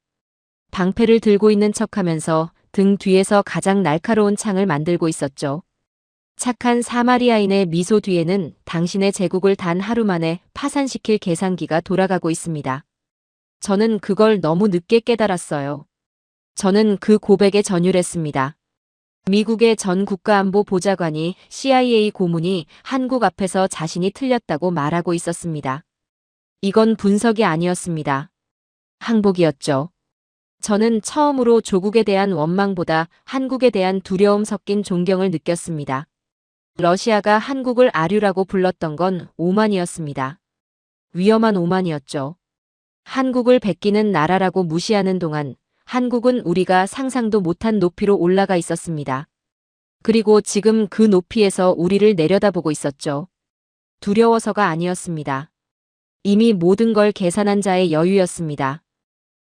방패를 들고 있는 척하면서 등 뒤에서 가장 날카로운 창을 만들고 있었죠. 착한 사마리아인의 미소 뒤에는 당신의 제국을 단 하루 만에 파산시킬 계산기가 돌아가고 있습니다. 저는 그걸 너무 늦게 깨달았어요. 저는 그 고백에 전율했습니다. 미국의 전 국가안보 보좌관이 CIA 고문이 한국 앞에서 자신이 틀렸다고 말하고 있었습니다. 이건 분석이 아니었습니다. 항복이었죠. 저는 처음으로 조국에 대한 원망보다 한국에 대한 두려움 섞인 존경을 느꼈습니다. 러시아가 한국을 아류라고 불렀던 건 오만이었습니다. 위험한 오만이었죠. 한국을 베끼는 나라라고 무시하는 동안 한국은 우리가 상상도 못한 높이로 올라가 있었습니다. 그리고 지금 그 높이에서 우리를 내려다보고 있었죠. 두려워서가 아니었습니다. 이미 모든 걸 계산한 자의 여유였습니다.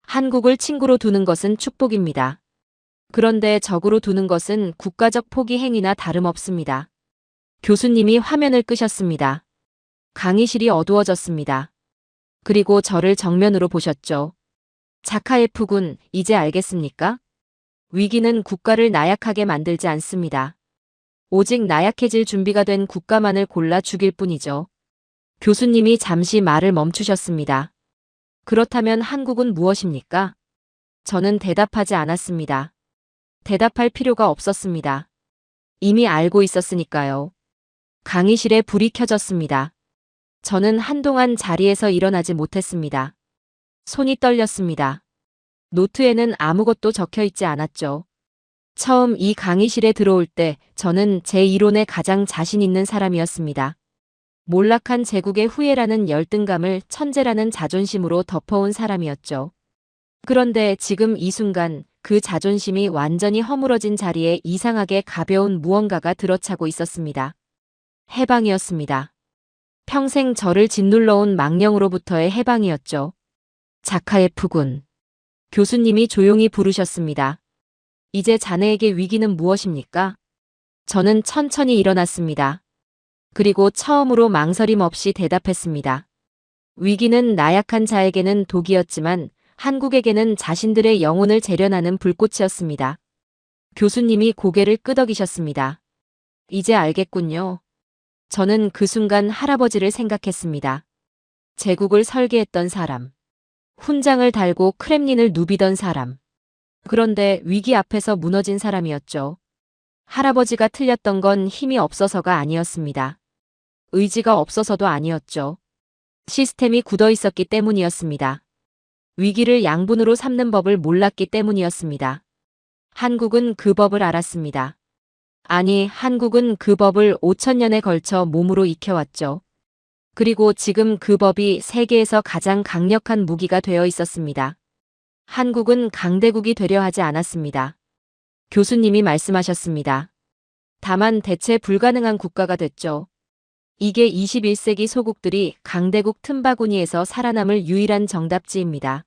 한국을 친구로 두는 것은 축복입니다. 그런데 적으로 두는 것은 국가적 포기 행위나 다름없습니다. 교수님이 화면을 끄셨습니다. 강의실이 어두워졌습니다. 그리고 저를 정면으로 보셨죠. 자카예프군, 이제 알겠습니까? 위기는 국가를 나약하게 만들지 않습니다. 오직 나약해질 준비가 된 국가만을 골라 죽일 뿐이죠. 교수님이 잠시 말을 멈추셨습니다. 그렇다면 한국은 무엇입니까? 저는 대답하지 않았습니다. 대답할 필요가 없었습니다. 이미 알고 있었으니까요. 강의실에 불이 켜졌습니다. 저는 한동안 자리에서 일어나지 못했습니다. 손이 떨렸습니다. 노트에는 아무것도 적혀 있지 않았죠. 처음 이 강의실에 들어올 때 저는 제 이론에 가장 자신 있는 사람이었습니다. 몰락한 제국의 후예라는 열등감을 천재라는 자존심으로 덮어온 사람이었죠. 그런데 지금 이 순간 그 자존심이 완전히 허물어진 자리에 이상하게 가벼운 무언가가 들어차고 있었습니다. 해방이었습니다. 평생 저를 짓눌러온 망령으로부터의 해방이었죠. 자카예프군. 교수님이 조용히 부르셨습니다. 이제 자네에게 위기는 무엇입니까? 저는 천천히 일어났습니다. 그리고 처음으로 망설임 없이 대답했습니다. 위기는 나약한 자에게는 독이었지만 한국에게는 자신들의 영혼을 재련하는 불꽃이었습니다. 교수님이 고개를 끄덕이셨습니다. 이제 알겠군요. 저는 그 순간 할아버지를 생각했습니다. 제국을 설계했던 사람. 훈장을 달고 크렘린을 누비던 사람. 그런데 위기 앞에서 무너진 사람이었죠. 할아버지가 틀렸던 건 힘이 없어서가 아니었습니다. 의지가 없어서도 아니었죠. 시스템이 굳어 있었기 때문이었습니다. 위기를 양분으로 삼는 법을 몰랐기 때문이었습니다. 한국은 그 법을 알았습니다. 아니, 한국은 그 법을 5,000년에 걸쳐 몸으로 익혀왔죠. 그리고 지금 그 법이 세계에서 가장 강력한 무기가 되어 있었습니다. 한국은 강대국이 되려 하지 않았습니다. 교수님이 말씀하셨습니다. 다만 대체 불가능한 국가가 됐죠. 이게 21세기 소국들이 강대국 틈바구니에서 살아남을 유일한 정답지입니다.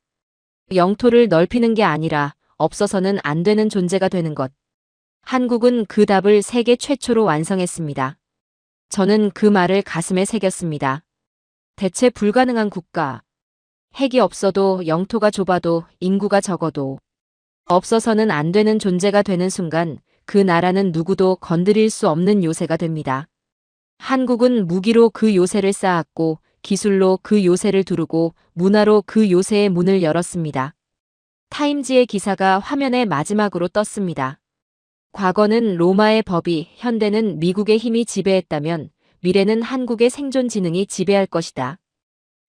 영토를 넓히는 게 아니라 없어서는 안 되는 존재가 되는 것. 한국은 그 답을 세계 최초로 완성했습니다. 저는 그 말을 가슴에 새겼습니다. 대체 불가능한 국가. 핵이 없어도 영토가 좁아도 인구가 적어도 없어서는 안 되는 존재가 되는 순간 그 나라는 누구도 건드릴 수 없는 요새가 됩니다. 한국은 무기로 그 요새를 쌓았고 기술로 그 요새를 두르고 문화로 그 요새의 문을 열었습니다. 타임지의 기사가 화면에 마지막으로 떴습니다. 과거는 로마의 법이, 현대는 미국의 힘이 지배했다면 미래는 한국의 생존 지능이 지배할 것이다.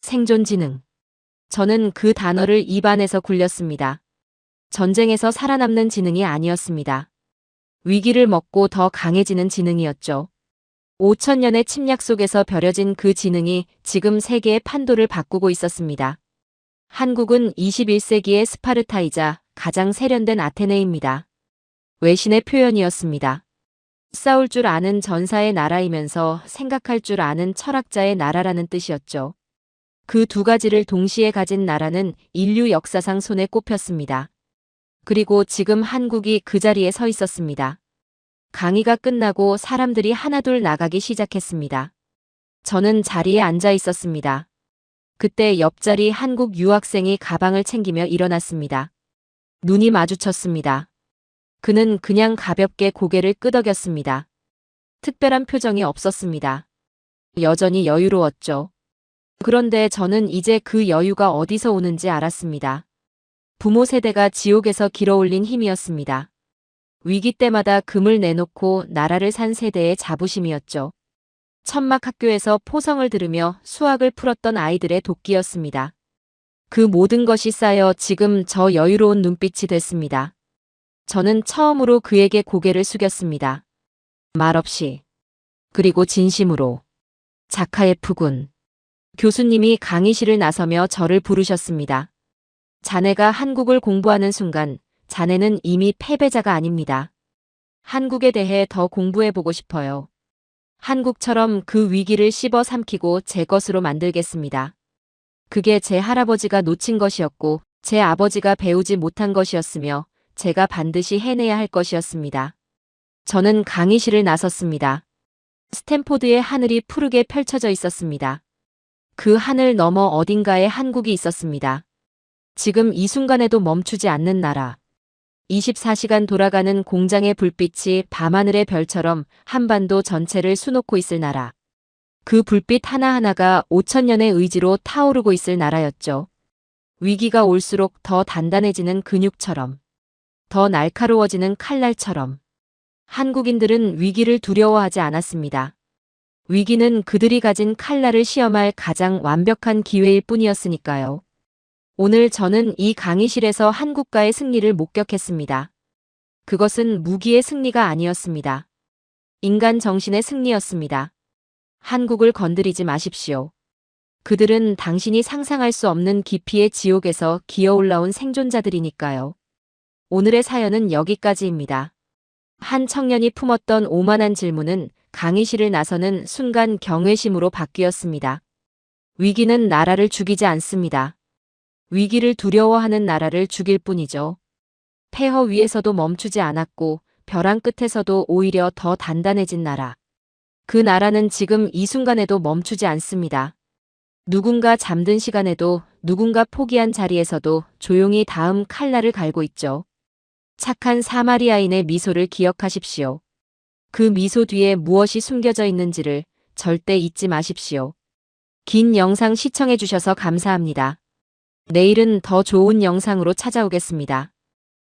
생존 지능. 저는 그 단어를 입안에서 굴렸습니다. 전쟁에서 살아남는 지능이 아니었습니다. 위기를 먹고 더 강해지는 지능이었죠. 5,000년의 침략 속에서 벼려진 그 지능이 지금 세계의 판도를 바꾸고 있었습니다. 한국은 21세기의 스파르타이자 가장 세련된 아테네입니다. 외신의 표현이었습니다. 싸울 줄 아는 전사의 나라이면서 생각할 줄 아는 철학자의 나라라는 뜻이었죠. 그 두 가지를 동시에 가진 나라는 인류 역사상 손에 꼽혔습니다. 그리고 지금 한국이 그 자리에 서 있었습니다. 강의가 끝나고 사람들이 하나둘 나가기 시작했습니다. 저는 자리에 앉아 있었습니다. 그때 옆자리 한국 유학생이 가방을 챙기며 일어났습니다. 눈이 마주쳤습니다. 그는 그냥 가볍게 고개를 끄덕였습니다. 특별한 표정이 없었습니다. 여전히 여유로웠죠. 그런데 저는 이제 그 여유가 어디서 오는지 알았습니다. 부모 세대가 지옥에서 길어올린 힘이었습니다. 위기 때마다 금을 내놓고 나라를 산 세대의 자부심이었죠. 천막 학교에서 포성을 들으며 수학을 풀었던 아이들의 도끼였습니다. 그 모든 것이 쌓여 지금 저 여유로운 눈빛이 됐습니다. 저는 처음으로 그에게 고개를 숙였습니다. 말없이. 그리고 진심으로. 자카예프군. 교수님이 강의실을 나서며 저를 부르셨습니다. 자네가 한국을 공부하는 순간 자네는 이미 패배자가 아닙니다. 한국에 대해 더 공부해보고 싶어요. 한국처럼 그 위기를 씹어 삼키고 제 것으로 만들겠습니다. 그게 제 할아버지가 놓친 것이었고 제 아버지가 배우지 못한 것이었으며 제가 반드시 해내야 할 것이었습니다. 저는 강의실을 나섰습니다. 스탠포드의 하늘이 푸르게 펼쳐져 있었습니다. 그 하늘 너머 어딘가에 한국이 있었습니다. 지금 이 순간에도 멈추지 않는 나라. 24시간 돌아가는 공장의 불빛이 밤하늘의 별처럼 한반도 전체를 수놓고 있을 나라. 그 불빛 하나하나가 5천년의 의지로 타오르고 있을 나라였죠. 위기가 올수록 더 단단해지는 근육처럼, 더 날카로워지는 칼날처럼. 한국인들은 위기를 두려워하지 않았습니다. 위기는 그들이 가진 칼날을 시험할 가장 완벽한 기회일 뿐이었으니까요. 오늘 저는 이 강의실에서 한국과의 승리를 목격했습니다. 그것은 무기의 승리가 아니었습니다. 인간 정신의 승리였습니다. 한국을 건드리지 마십시오. 그들은 당신이 상상할 수 없는 깊이의 지옥에서 기어 올라온 생존자들이니까요. 오늘의 사연은 여기까지입니다. 한 청년이 품었던 오만한 질문은 강의실을 나서는 순간 경외심으로 바뀌었습니다. 위기는 나라를 죽이지 않습니다. 위기를 두려워하는 나라를 죽일 뿐이죠. 폐허 위에서도 멈추지 않았고 벼랑 끝에서도 오히려 더 단단해진 나라. 그 나라는 지금 이 순간에도 멈추지 않습니다. 누군가 잠든 시간에도, 누군가 포기한 자리에서도 조용히 다음 칼날을 갈고 있죠. 착한 사마리아인의 미소를 기억하십시오. 그 미소 뒤에 무엇이 숨겨져 있는지를 절대 잊지 마십시오. 긴 영상 시청해주셔서 감사합니다. 내일은 더 좋은 영상으로 찾아오겠습니다.